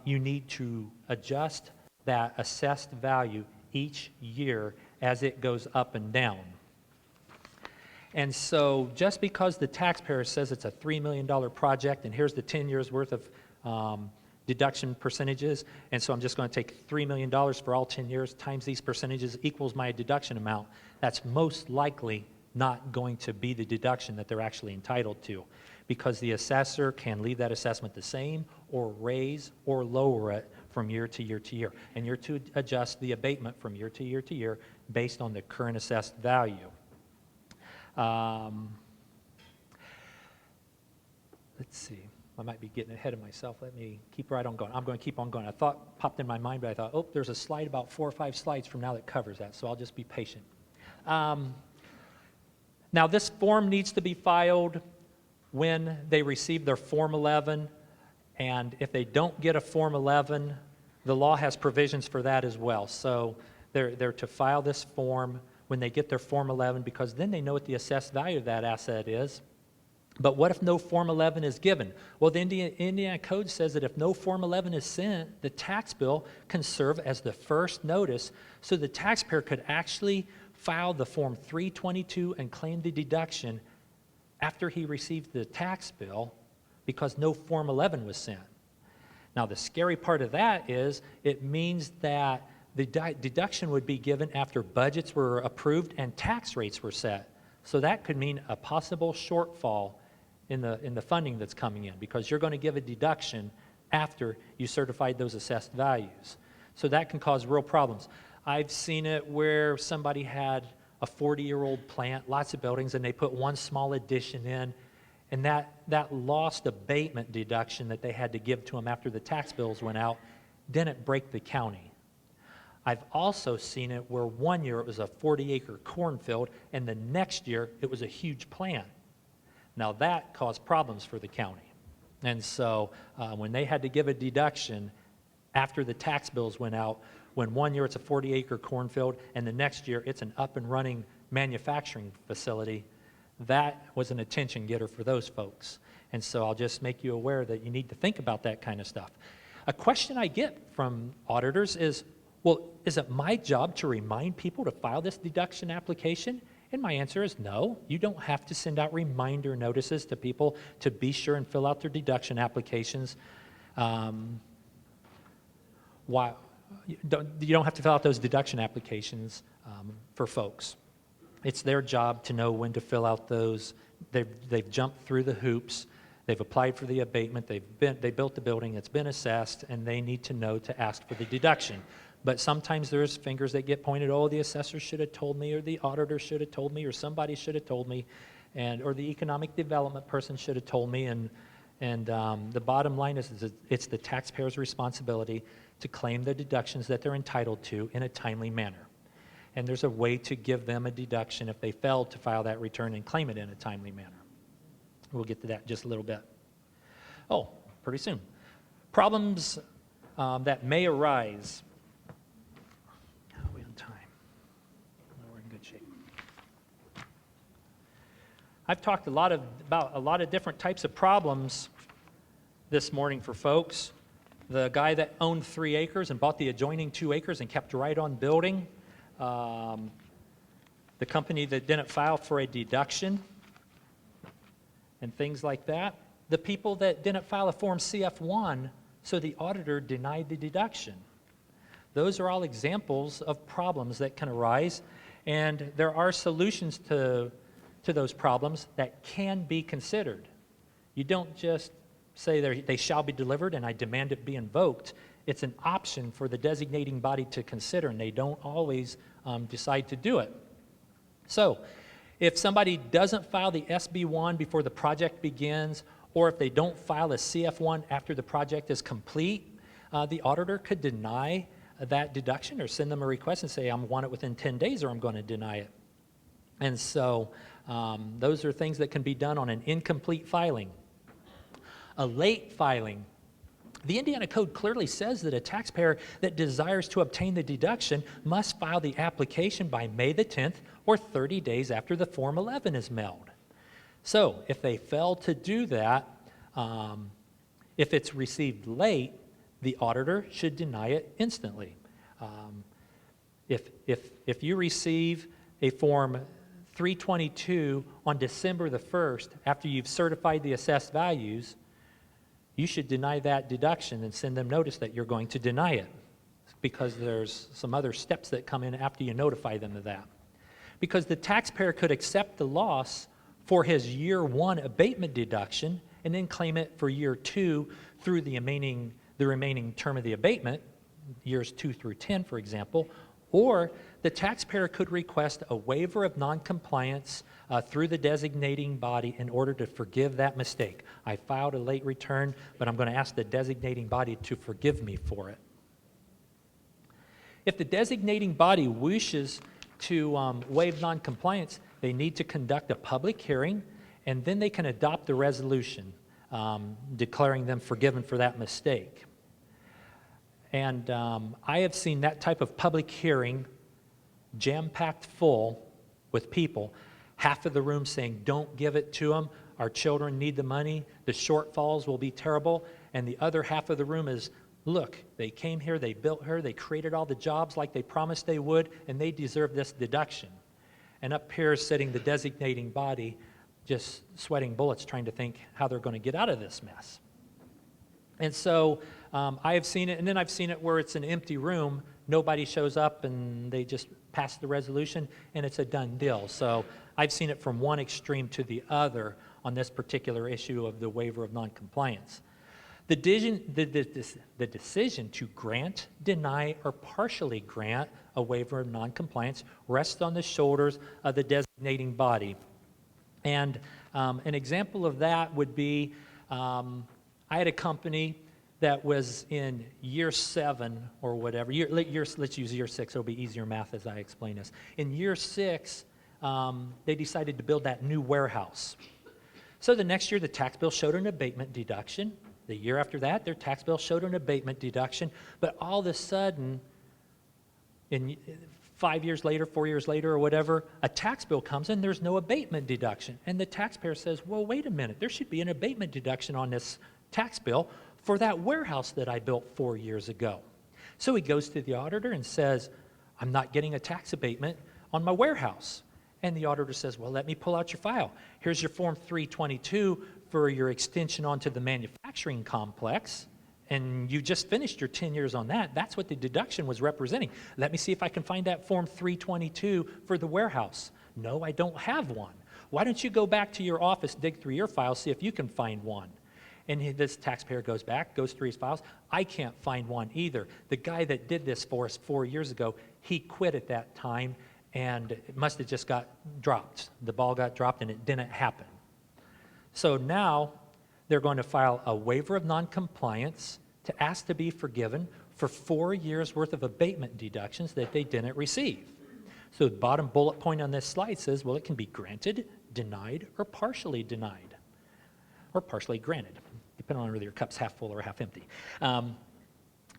you need to adjust that assessed value each year as it goes up and down. And so just because the taxpayer says it's a $3 million project and here's the 10 years worth of deduction percentages, and so I'm just going to take $3 million for all 10 years times these percentages equals my deduction amount, that's most likely not going to be the deduction that they're actually entitled to, because the assessor can leave that assessment the same or raise or lower it from year to year to year. And you're to adjust the abatement from year to year to year based on the current assessed value. Let's see. I might be getting ahead of myself. Let me keep right on going. I'm going to keep on going. I thought, popped in my mind, but I thought, oh, there's a slide about 4 or 5 slides from now that covers that, so I'll just be patient. Now, this form needs to be filed when they receive their Form 11, and if they don't get a Form 11, the law has provisions for that as well. So they're to file this form when they get their Form 11, because then they know what the assessed value of that asset is. But what if no Form 11 is given? Well, the Indiana Code says that if no Form 11 is sent, the tax bill can serve as the first notice, so the taxpayer could actually file the Form 322 and claim the deduction after he received the tax bill because no Form 11 was sent. Now, the scary part of that is it means that the deduction would be given after budgets were approved and tax rates were set. So that could mean a possible shortfall in the funding that's coming in, because you're going to give a deduction after you certified those assessed values. So that can cause real problems. I've seen it where somebody had a 40-year-old plant, lots of buildings, and they put one small addition in, and that lost abatement deduction that they had to give to them after the tax bills went out didn't break the county. I've also seen it where one year it was a 40-acre cornfield, and the next year it was a huge plant. Now that caused problems for the county. And so when they had to give a deduction after the tax bills went out, when one year it's a 40-acre cornfield and the next year it's an up-and-running manufacturing facility, that was an attention getter for those folks. And so I'll just make you aware that you need to think about that kind of stuff. A question I get from auditors is, well, is it my job to remind people to file this deduction application? And my answer is no. You don't have to send out reminder notices to people to be sure and fill out their deduction applications. You don't have to fill out those deduction applications for folks. It's their job to know when to fill out those. They've jumped through the hoops They've applied for the abatement, they built the building, it's been assessed, and they need to know to ask for the deduction. But sometimes there's fingers that get pointed, oh, the assessor should have told me, or the auditor should have told me, or somebody should have told me, or the economic development person should have told me, and the bottom line is it's the taxpayer's responsibility to claim the deductions that they're entitled to in a timely manner. And there's a way to give them a deduction if they failed to file that return and claim it in a timely manner. We'll get to that in just a little bit. Oh, pretty soon. Problems that may arise. How are we on time? We're in good shape. I've talked about a lot of different types of problems this morning for folks. The guy that owned 3 acres and bought the adjoining 2 acres and kept right on building. The company that didn't file for a deduction and things like that. The people that didn't file a Form CF-1, so the auditor denied the deduction. Those are all examples of problems that can arise, and there are solutions to those problems that can be considered. You don't just say they shall be delivered and I demand it be invoked. It's an option for the designating body to consider, and they don't always decide to do it. So, if somebody doesn't file the SB1 before the project begins, or if they don't file a CF1 after the project is complete, the auditor could deny that deduction or send them a request and say, I want it within 10 days or I'm going to deny it. And so those are things that can be done on an incomplete filing. A late filing. The Indiana Code clearly says that a taxpayer that desires to obtain the deduction must file the application by May the 10th or 30 days after the Form 11 is mailed. So if they fail to do that, if it's received late, the auditor should deny it instantly. If you receive a Form 322 on December the 1st after you've certified the assessed values, you should deny that deduction and send them notice that you're going to deny it, because there's some other steps that come in after you notify them of that. Because the taxpayer could accept the loss for his year 1 abatement deduction and then claim it for year 2 through the remaining term of the abatement, years 2 through 10, for example, or the taxpayer could request a waiver of noncompliance through the designating body in order to forgive that mistake. I filed a late return, but I'm going to ask the designating body to forgive me for it. If the designating body wishes to waive noncompliance, they need to conduct a public hearing, and then they can adopt the resolution declaring them forgiven for that mistake. And I have seen that type of public hearing jam-packed full with people, half of the room saying, don't give it to them, our children need the money, the shortfalls will be terrible, and the other half of the room is, look, they came here, they built her, they created all the jobs like they promised they would, and they deserve this deduction. And up here is sitting the designating body, just sweating bullets trying to think how they're going to get out of this mess. And so I have seen it, and then I've seen it where it's an empty room, nobody shows up, and they just pass the resolution, and it's a done deal. So I've seen it from one extreme to the other on this particular issue of the waiver of noncompliance. The decision to grant, deny, or partially grant a waiver of noncompliance rests on the shoulders of the designating body. And an example of that would be, I had a company that was in year 7 or whatever. Let's use year 6. It'll be easier math as I explain this. In year 6, they decided to build that new warehouse. So the next year, the tax bill showed an abatement deduction. The year after that, their tax bill showed an abatement deduction. But all of a sudden, 5 years later, 4 years later, or whatever, a tax bill comes in, there's no abatement deduction. And the taxpayer says, well, wait a minute, there should be an abatement deduction on this tax bill for that warehouse that I built 4 years ago. So he goes to the auditor and says, I'm not getting a tax abatement on my warehouse. And the auditor says, well, let me pull out your file. Here's your Form 322 for your extension onto the manufacturing complex. And you just finished your 10 years on that. That's what the deduction was representing. Let me see if I can find that Form 322 for the warehouse. No, I don't have one. why don't you go back to your office, dig through your files, see if you can find one. And this taxpayer goes back, goes through his files. I can't find one either. The guy that did this for us 4 years ago, he quit at that time, and it must have just got dropped. The ball got dropped, and it didn't happen. So now they're going to file a waiver of noncompliance to ask to be forgiven for 4 years' worth of abatement deductions that they didn't receive. So the bottom bullet point on this slide says, well, it can be granted, denied, or partially denied, or partially granted, depending on whether your cup's half full or half empty.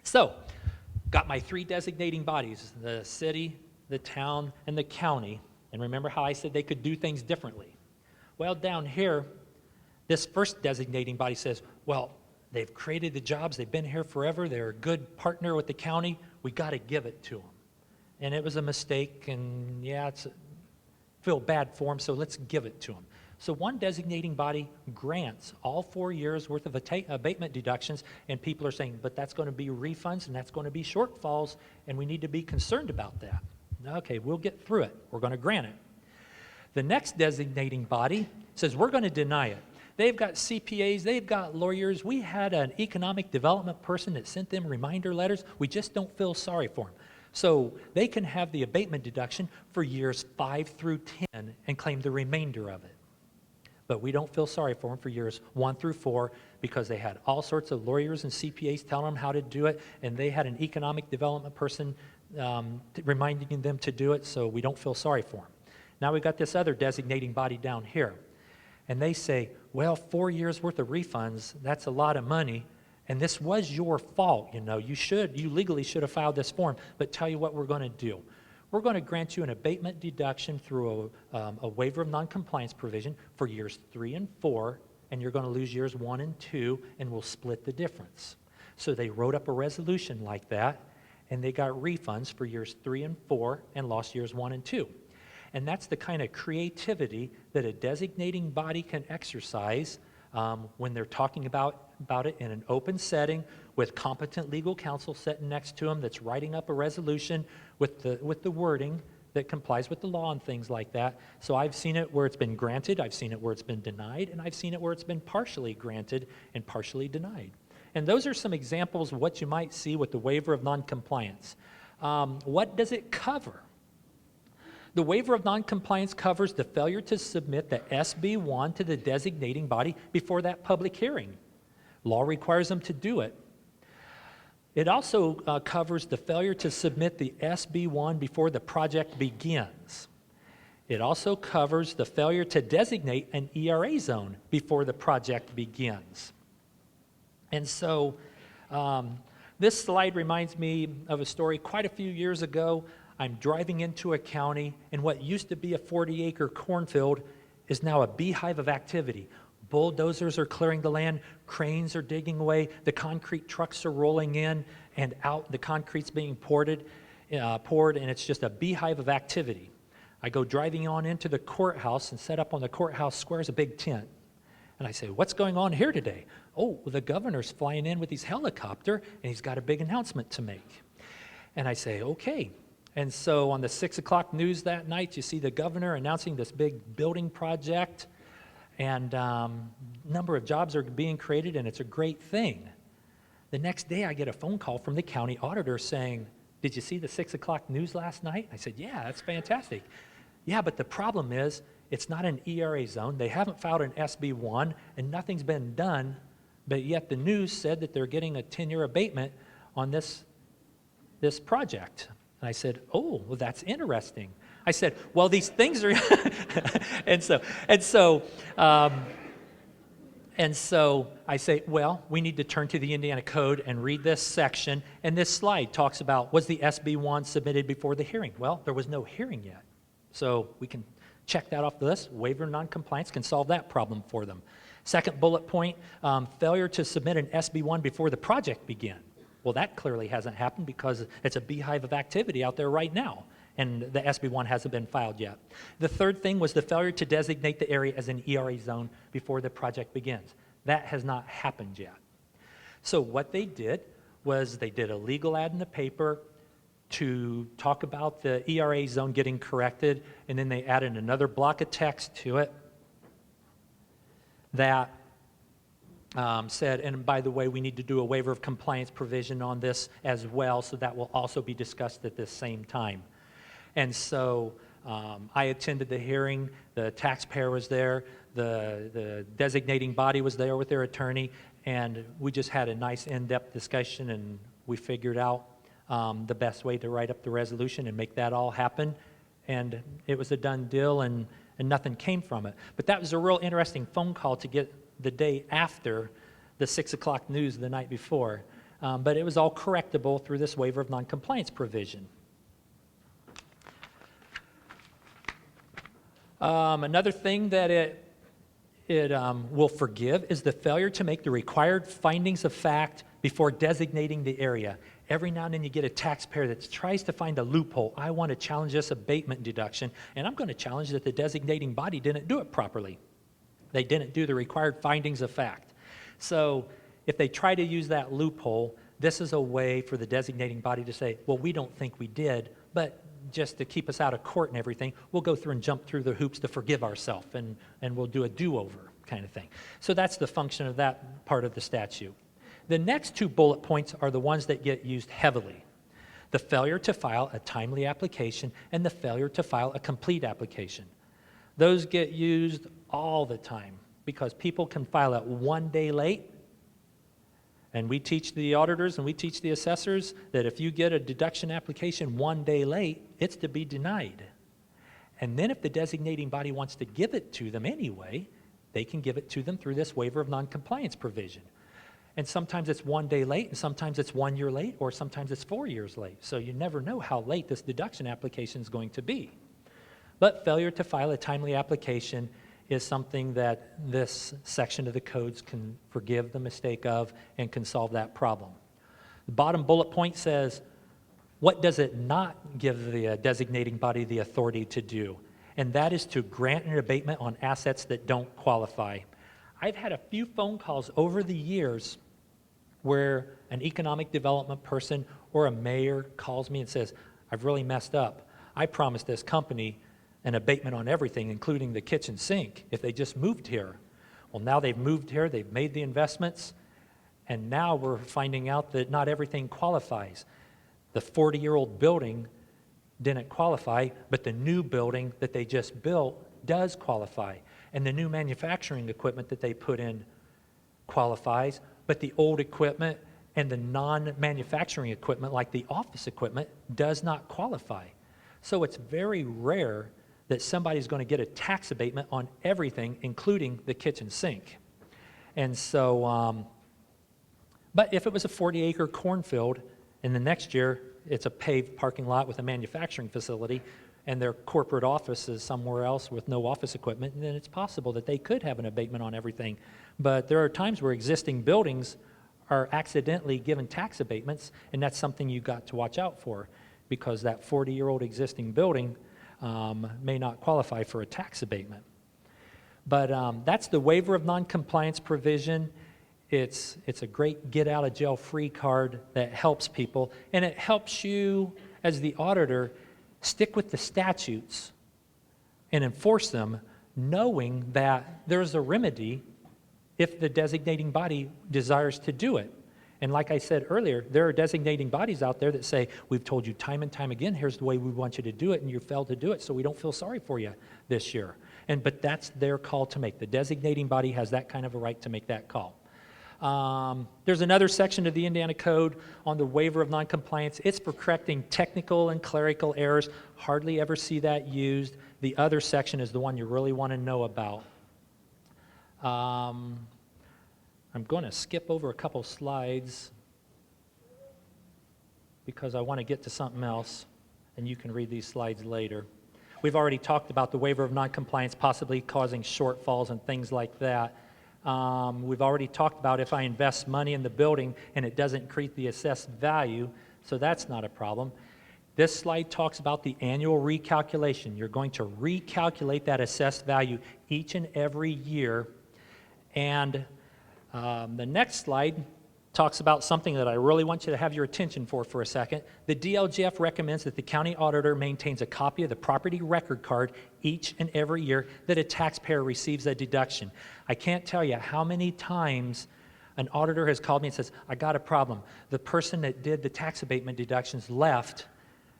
So, got my 3 designating bodies, the city, the town, and the county. And remember how I said they could do things differently? Well, down here, this first designating body says, well, they've created the jobs, they've been here forever, they're a good partner with the county, we got to give it to them. And it was a mistake, and yeah, feel bad for them, so let's give it to them. So one designating body grants all 4 years worth of abatement deductions, and people are saying, but that's going to be refunds and that's going to be shortfalls, and we need to be concerned about that. Okay, we'll get through it. We're going to grant it. The next designating body says, we're going to deny it. They've got CPAs, they've got lawyers. We had an economic development person that sent them reminder letters. We just don't feel sorry for them. So they can have the abatement deduction for years 5 through 10 and claim the remainder of it. But we don't feel sorry for them for years 1 through 4 because they had all sorts of lawyers and CPAs telling them how to do it, and they had an economic development person reminding them to do it, so we don't feel sorry for them. Now we've got this other designating body down here, and they say, well, 4 years worth of refunds, that's a lot of money, and this was your fault, you know. You legally should have filed this form, but tell you what we're going to do. We're going to grant you an abatement deduction through a waiver of noncompliance provision for years 3 and 4, and you're going to lose years 1 and 2, and we'll split the difference. So they wrote up a resolution like that, and they got refunds for years 3 and 4 and lost years 1 and 2. And that's the kind of creativity that a designating body can exercise when they're talking about it in an open setting with competent legal counsel sitting next to them that's writing up a resolution with the wording that complies with the law and things like that. So I've seen it where it's been granted, I've seen it where it's been denied, and I've seen it where it's been partially granted and partially denied. And those are some examples of what you might see with the waiver of noncompliance. What does it cover? The waiver of noncompliance covers the failure to submit the SB1 to the designating body before that public hearing. Law requires them to do it. It also covers the failure to submit the SB1 before the project begins. It also covers the failure to designate an ERA zone before the project begins. And so this slide reminds me of a story quite a few years ago. I'm driving into a county, and what used to be a 40-acre cornfield is now a beehive of activity. Bulldozers are clearing the land, cranes are digging away, the concrete trucks are rolling in and out, the concrete's being poured, and it's just a beehive of activity. I go driving on into the courthouse and set up on the courthouse square is a big tent. And I say, what's going on here today? Oh, the governor's flying in with his helicopter, and he's got a big announcement to make. And I say, okay. And so on the 6 o'clock news that night, you see the governor announcing this big building project, and number of jobs are being created, and it's a great thing. The next day, I get a phone call from the county auditor saying, did you see the 6 o'clock news last night? I said, yeah, that's fantastic. Yeah, but the problem is, it's not an ERA zone. They haven't filed an SB1, and nothing's been done, but yet the news said that they're getting a 10-year abatement on this project. And I said, oh, well, that's interesting. I said, well, these things are, and so I say, well, we need to turn to the Indiana Code and read this section. And this slide talks about, was the SB1 submitted before the hearing? Well, there was no hearing yet. So we can check that off the list. Waiver of noncompliance can solve that problem for them. Second bullet point, failure to submit an SB1 before the project began. Well, that clearly hasn't happened because it's a beehive of activity out there right now, and the SB1 hasn't been filed yet. The third thing was the failure to designate the area as an ERA zone before the project begins. That has not happened yet. So what they did was they did a legal ad in the paper to talk about the ERA zone getting corrected, and then they added another block of text to it, that said, and by the way, we need to do a waiver of compliance provision on this as well, so that will also be discussed at the same time. And so I attended the hearing, the taxpayer was there, the designating body was there with their attorney, and we just had a nice in-depth discussion, and we figured out the best way to write up the resolution and make that all happen. And it was a done deal, and nothing came from it. But that was a real interesting phone call to get the day after the 6 o'clock news the night before. But it was all correctable through this waiver of noncompliance provision. Another thing that it will forgive is the failure to make the required findings of fact before designating the area. Every now and then you get a taxpayer that tries to find a loophole. I want to challenge this abatement deduction, and I'm going to challenge that the designating body didn't do it properly. They didn't do the required findings of fact. So if they try to use that loophole, this is a way for the designating body to say, well, we don't think we did, but just to keep us out of court and everything, we'll go through and jump through the hoops to forgive ourselves, and we'll do a do-over kind of thing. So that's the function of that part of the statute. The next two bullet points are the ones that get used heavily. The failure to file a timely application and the failure to file a complete application. Those get used all the time because people can file it 1 day late. And we teach the auditors and we teach the assessors that if you get a deduction application 1 day late, it's to be denied. And then if the designating body wants to give it to them anyway, they can give it to them through this waiver of noncompliance provision. And sometimes it's 1 day late, and sometimes it's 1 year late, or sometimes it's 4 years late. So you never know how late this deduction application is going to be. But failure to file a timely application is something that this section of the codes can forgive the mistake of and can solve that problem. The bottom bullet point says, what does it not give the designating body the authority to do? And that is to grant an abatement on assets that don't qualify. I've had a few phone calls over the years where an economic development person or a mayor calls me and says, I've really messed up. I promised this company an abatement on everything, including the kitchen sink, if they just moved here. Well, now they've moved here, they've made the investments, and now we're finding out that not everything qualifies. The 40-year-old building didn't qualify, but the new building that they just built does qualify. And the new manufacturing equipment that they put in qualifies, but the old equipment and the non-manufacturing equipment, like the office equipment, does not qualify. So it's very rare that somebody's going to get a tax abatement on everything, including the kitchen sink. And so, but if it was a 40-acre cornfield, and the next year it's a paved parking lot with a manufacturing facility, and their corporate office is somewhere else with no office equipment, then it's possible that they could have an abatement on everything. But there are times where existing buildings are accidentally given tax abatements, and that's something you got to watch out for, because that 40-year-old existing building may not qualify for a tax abatement. But that's the waiver of noncompliance provision. It's a great get-out-of-jail-free card that helps people, and it helps you, as the auditor, stick with the statutes and enforce them, knowing that there's a remedy if the designating body desires to do it. And like I said earlier, there are designating bodies out there that say, we've told you time and time again, here's the way we want you to do it, and you failed to do it, so we don't feel sorry for you this year. But that's their call to make. The designating body has that kind of a right to make that call. There's another section of the Indiana Code on the waiver of noncompliance. It's for correcting technical and clerical errors. Hardly ever see that used. The other section is the one you really want to know about. I'm going to skip over a couple slides because I want to get to something else, and you can read these slides later. We've already talked about the waiver of noncompliance possibly causing shortfalls and things like that. We've already talked about if I invest money in the building and it doesn't increase the assessed value, so that's not a problem. This slide talks about the annual recalculation. You're going to recalculate that assessed value each and every year. And the next slide talks about something that I really want you to have your attention for a second. The DLGF recommends that the county auditor maintains a copy of the property record card each and every year that a taxpayer receives a deduction. I can't tell you how many times an auditor has called me and says, I got a problem. The person that did the tax abatement deductions left,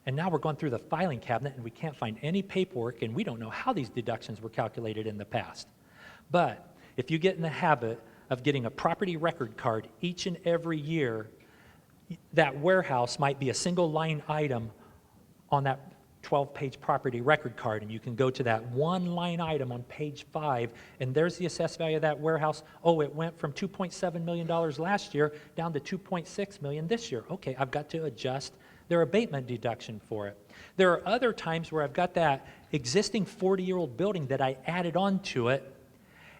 and now we're going through the filing cabinet and we can't find any paperwork and we don't know how these deductions were calculated in the past. But if you get in the habit of getting a property record card each and every year, that warehouse might be a single line item on that 12-page property record card, and you can go to that one line item on page 5, and there's the assessed value of that warehouse. Oh, it went from $2.7 million last year down to $2.6 million this year. Okay, I've got to adjust their abatement deduction for it. There are other times where I've got that existing 40-year-old building that I added on to it,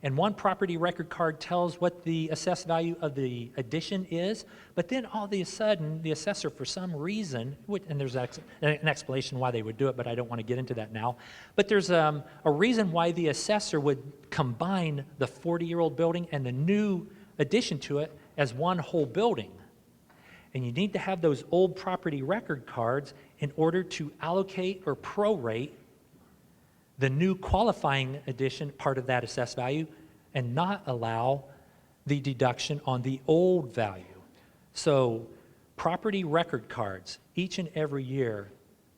and one property record card tells what the assessed value of the addition is, but then all of a sudden, the assessor, for some reason, and there's an explanation why they would do it, but I don't want to get into that now, but there's a reason why the assessor would combine the 40-year-old building and the new addition to it as one whole building. And you need to have those old property record cards in order to allocate or prorate the new qualifying addition part of that assessed value and not allow the deduction on the old value. So property record cards each and every year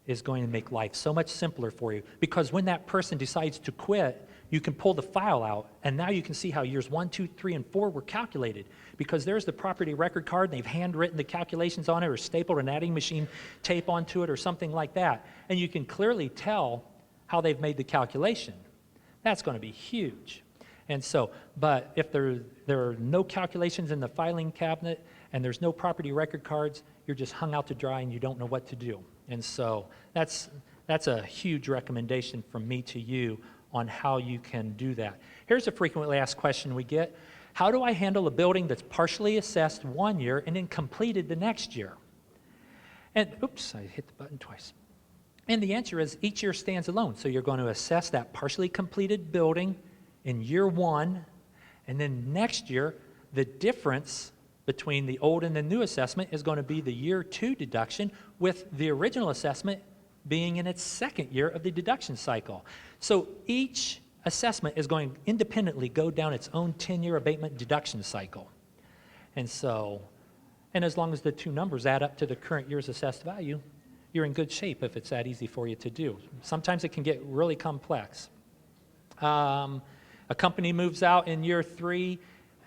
is going to make life so much simpler for you, because when that person decides to quit, you can pull the file out and now you can see how years 1, 2, 3, and 4 were calculated, because there's the property record card and they've handwritten the calculations on it or stapled an adding machine tape onto it or something like that. And you can clearly tell how they've made the calculation. That's going to be huge. And so, but if there are no calculations in the filing cabinet and there's no property record cards, you're just hung out to dry and you don't know what to do. And so that's a huge recommendation from me to you on how you can do that. Here's a frequently asked question we get. How do I handle a building that's partially assessed one year and then completed the next year? And, oops, I hit the button twice. And the answer is each year stands alone. So you're going to assess that partially completed building in year 1, and then next year, the difference between the old and the new assessment is going to be the year 2 deduction, with the original assessment being in its second year of the deduction cycle. So each assessment is going to independently go down its own 10-year abatement deduction cycle. And so, and as long as the two numbers add up to the current year's assessed value, you're in good shape if it's that easy for you to do. Sometimes it can get really complex. A company moves out in year 3.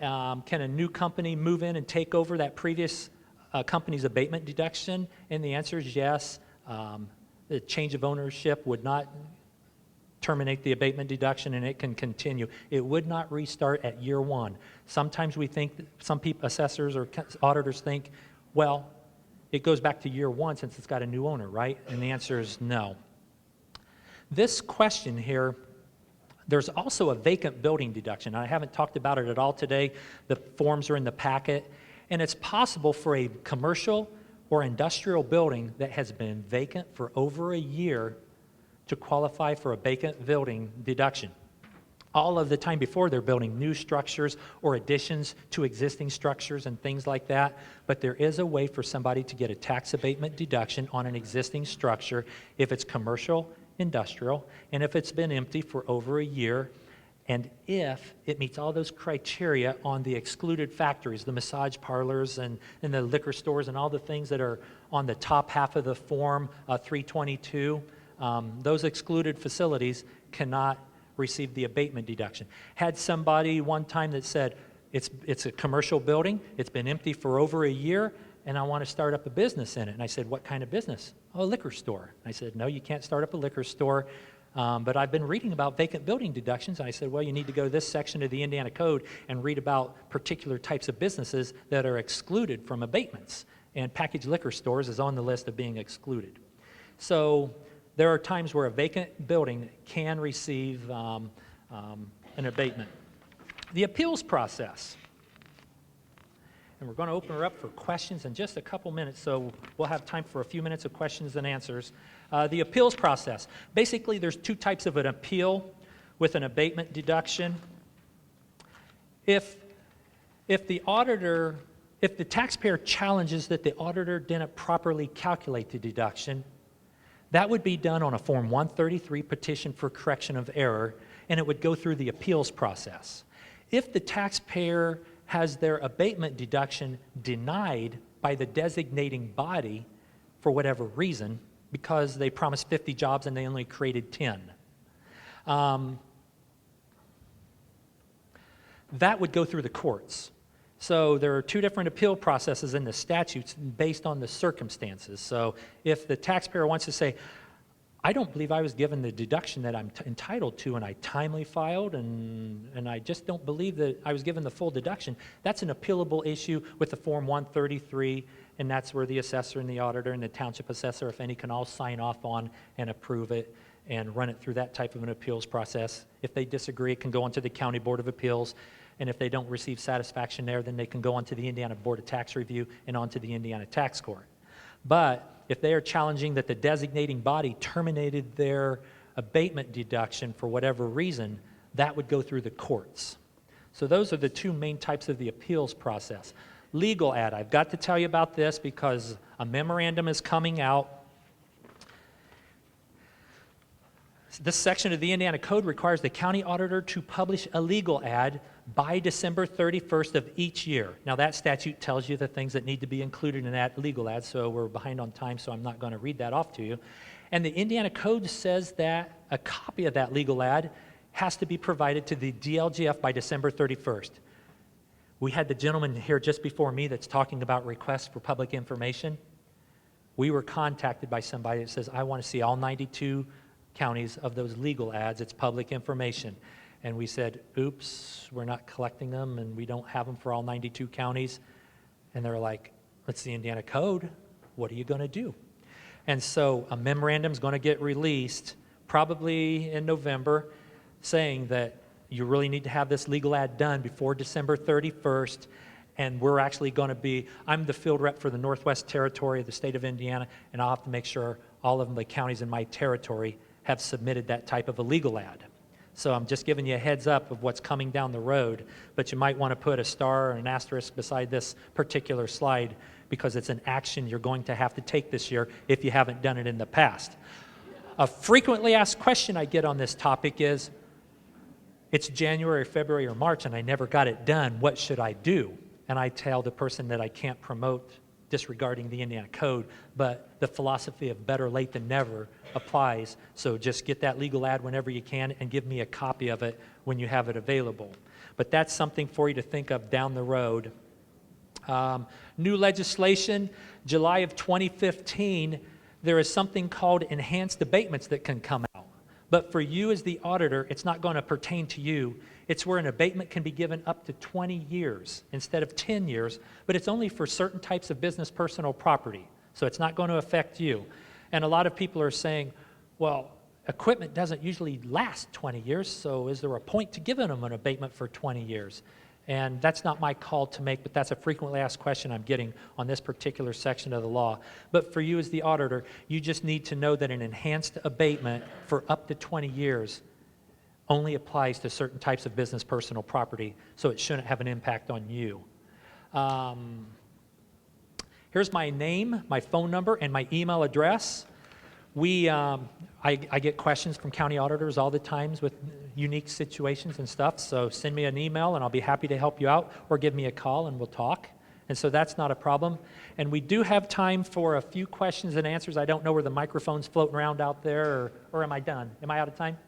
Can a new company move in and take over that previous company's abatement deduction? And the answer is yes. The change of ownership would not terminate the abatement deduction, and it can continue. It would not restart at year 1. Sometimes we think, some people, assessors or auditors think, well, it goes back to year 1 since it's got a new owner, right? And the answer is no. This question here, there's also a vacant building deduction. I haven't talked about it at all today. The forms are in the packet. And it's possible for a commercial or industrial building that has been vacant for over a year to qualify for a vacant building deduction. All of the time before, they're building new structures or additions to existing structures and things like that. But there is a way for somebody to get a tax abatement deduction on an existing structure if it's commercial, industrial, and if it's been empty for over a year, and if it meets all those criteria on the excluded factories, the massage parlors and the liquor stores and all the things that are on the top half of the form 322, those excluded facilities cannot receive the abatement deduction. Had somebody one time that said, it's a commercial building, it's been empty for over a year, and I want to start up a business in it. And I said, what kind of business? Oh, a liquor store. I said, no, you can't start up a liquor store, but I've been reading about vacant building deductions. And I said, well, you need to go to this section of the Indiana Code and read about particular types of businesses that are excluded from abatements. And packaged liquor stores is on the list of being excluded. So there are times where a vacant building can receive an abatement. The appeals process. And we're going to open her up for questions in just a couple minutes, so we'll have time for a few minutes of questions and answers. The appeals process. Basically, there's two types of an appeal with an abatement deduction. If the auditor If the taxpayer challenges that the auditor didn't properly calculate the deduction, that would be done on a Form 133 petition for correction of error, and it would go through the appeals process. If the taxpayer has their abatement deduction denied by the designating body for whatever reason, because they promised 50 jobs and they only created 10, that would go through the courts. So there are two different appeal processes in the statutes based on the circumstances. So if the taxpayer wants to say, I don't believe I was given the deduction that I'm entitled to, and I timely filed, and I just don't believe that I was given the full deduction, that's an appealable issue with the Form 133, and that's where the assessor and the auditor and the township assessor, if any, can all sign off on and approve it and run it through that type of an appeals process. If they disagree, it can go on to the County Board of Appeals, and if they don't receive satisfaction there, then they can go on to the Indiana Board of Tax Review and on to the Indiana Tax Court. But if they are challenging that the designating body terminated their abatement deduction for whatever reason, that would go through the courts. So those are the two main types of the appeals process. Legal ad, I've got to tell you about this because a memorandum is coming out. This section of the Indiana Code requires the county auditor to publish a legal ad by December 31st of each year. Now that statute tells you the things that need to be included in that legal ad, so we're behind on time, so I'm not going to read that off to you. And the Indiana Code says that a copy of that legal ad has to be provided to the DLGF by December 31st. We had the gentleman here just before me that's talking about requests for public information. We were contacted by somebody that says, I want to see all 92 counties of those legal ads. It's public information. And we said, oops, we're not collecting them and we don't have them for all 92 counties. And they're like, it's the Indiana Code. What are you going to do? And so a memorandum is going to get released probably in November saying that you really need to have this legal ad done before December 31st. And we're actually going to be, I'm the field rep for the Northwest Territory of the state of Indiana, and I'll have to make sure all of the counties in my territory have submitted that type of a legal ad. So I'm just giving you a heads up of what's coming down the road, but you might want to put a star or an asterisk beside this particular slide because it's an action you're going to have to take this year if you haven't done it in the past. A frequently asked question I get on this topic is, it's January, February, or March, and I never got it done. What should I do? And I tell the person that I can't promote disregarding the Indiana Code, but the philosophy of better late than never applies. So just get that legal ad whenever you can and give me a copy of it when you have it available. But that's something for you to think of down the road. New legislation, July of 2015, there is something called enhanced abatements that can come out. But for you as the auditor, it's not going to pertain to you. It's where an abatement can be given up to 20 years instead of 10 years, but it's only for certain types of business personal property. So it's not going to affect you. And a lot of people are saying, well, equipment doesn't usually last 20 years, so is there a point to giving them an abatement for 20 years? And that's not my call to make, but that's a frequently asked question I'm getting on this particular section of the law. But for you as the auditor, you just need to know that an enhanced abatement for up to 20 years only applies to certain types of business personal property, so it shouldn't have an impact on you. Here's my name, my phone number, and my email address. I get questions from county auditors all the times with unique situations and stuff, so send me an email and I'll be happy to help you out, or give me a call and we'll talk. And so that's not a problem. And we do have time for a few questions and answers. I don't know where the microphone's floating around out there, or am I done? Am I out of time?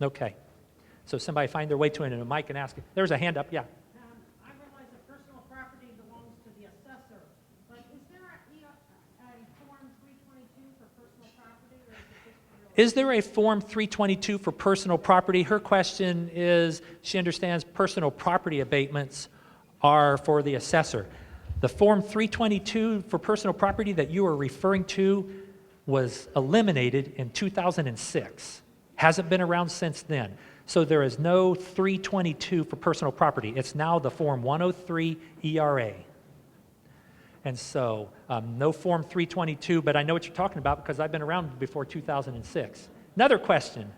Okay. So somebody find their way to a mic and ask. There's a hand up, yeah.
I realize that personal property belongs to the assessor, but is there a Form 322 for personal property, or is it just for real?
Is there a Form 322 for personal property? Her question is, she understands personal property abatements are for the assessor. The Form 322 for personal property that you are referring to was eliminated in 2006. Hasn't been around since then. So there is no 322 for personal property. It's now the Form 103 ERA. And so no Form 322, but I know what you're talking about because I've been around before 2006. Another question.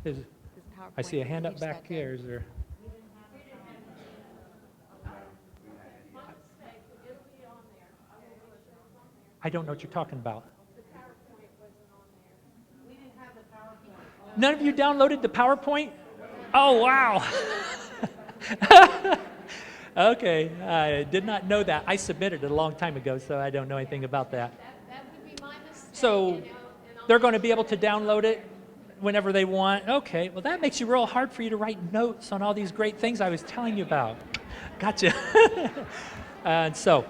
Is, I see a hand up back here. Is there? I don't know what you're talking about. None of you downloaded the PowerPoint? Oh, wow. Okay, I did not know that. I submitted it a long time ago, so I don't know anything about that.
That would be my mistake.
So they're going to be able to download it whenever they want. Okay, well, that makes it real hard for you to write notes on all these great things I was telling you about. Gotcha. And so,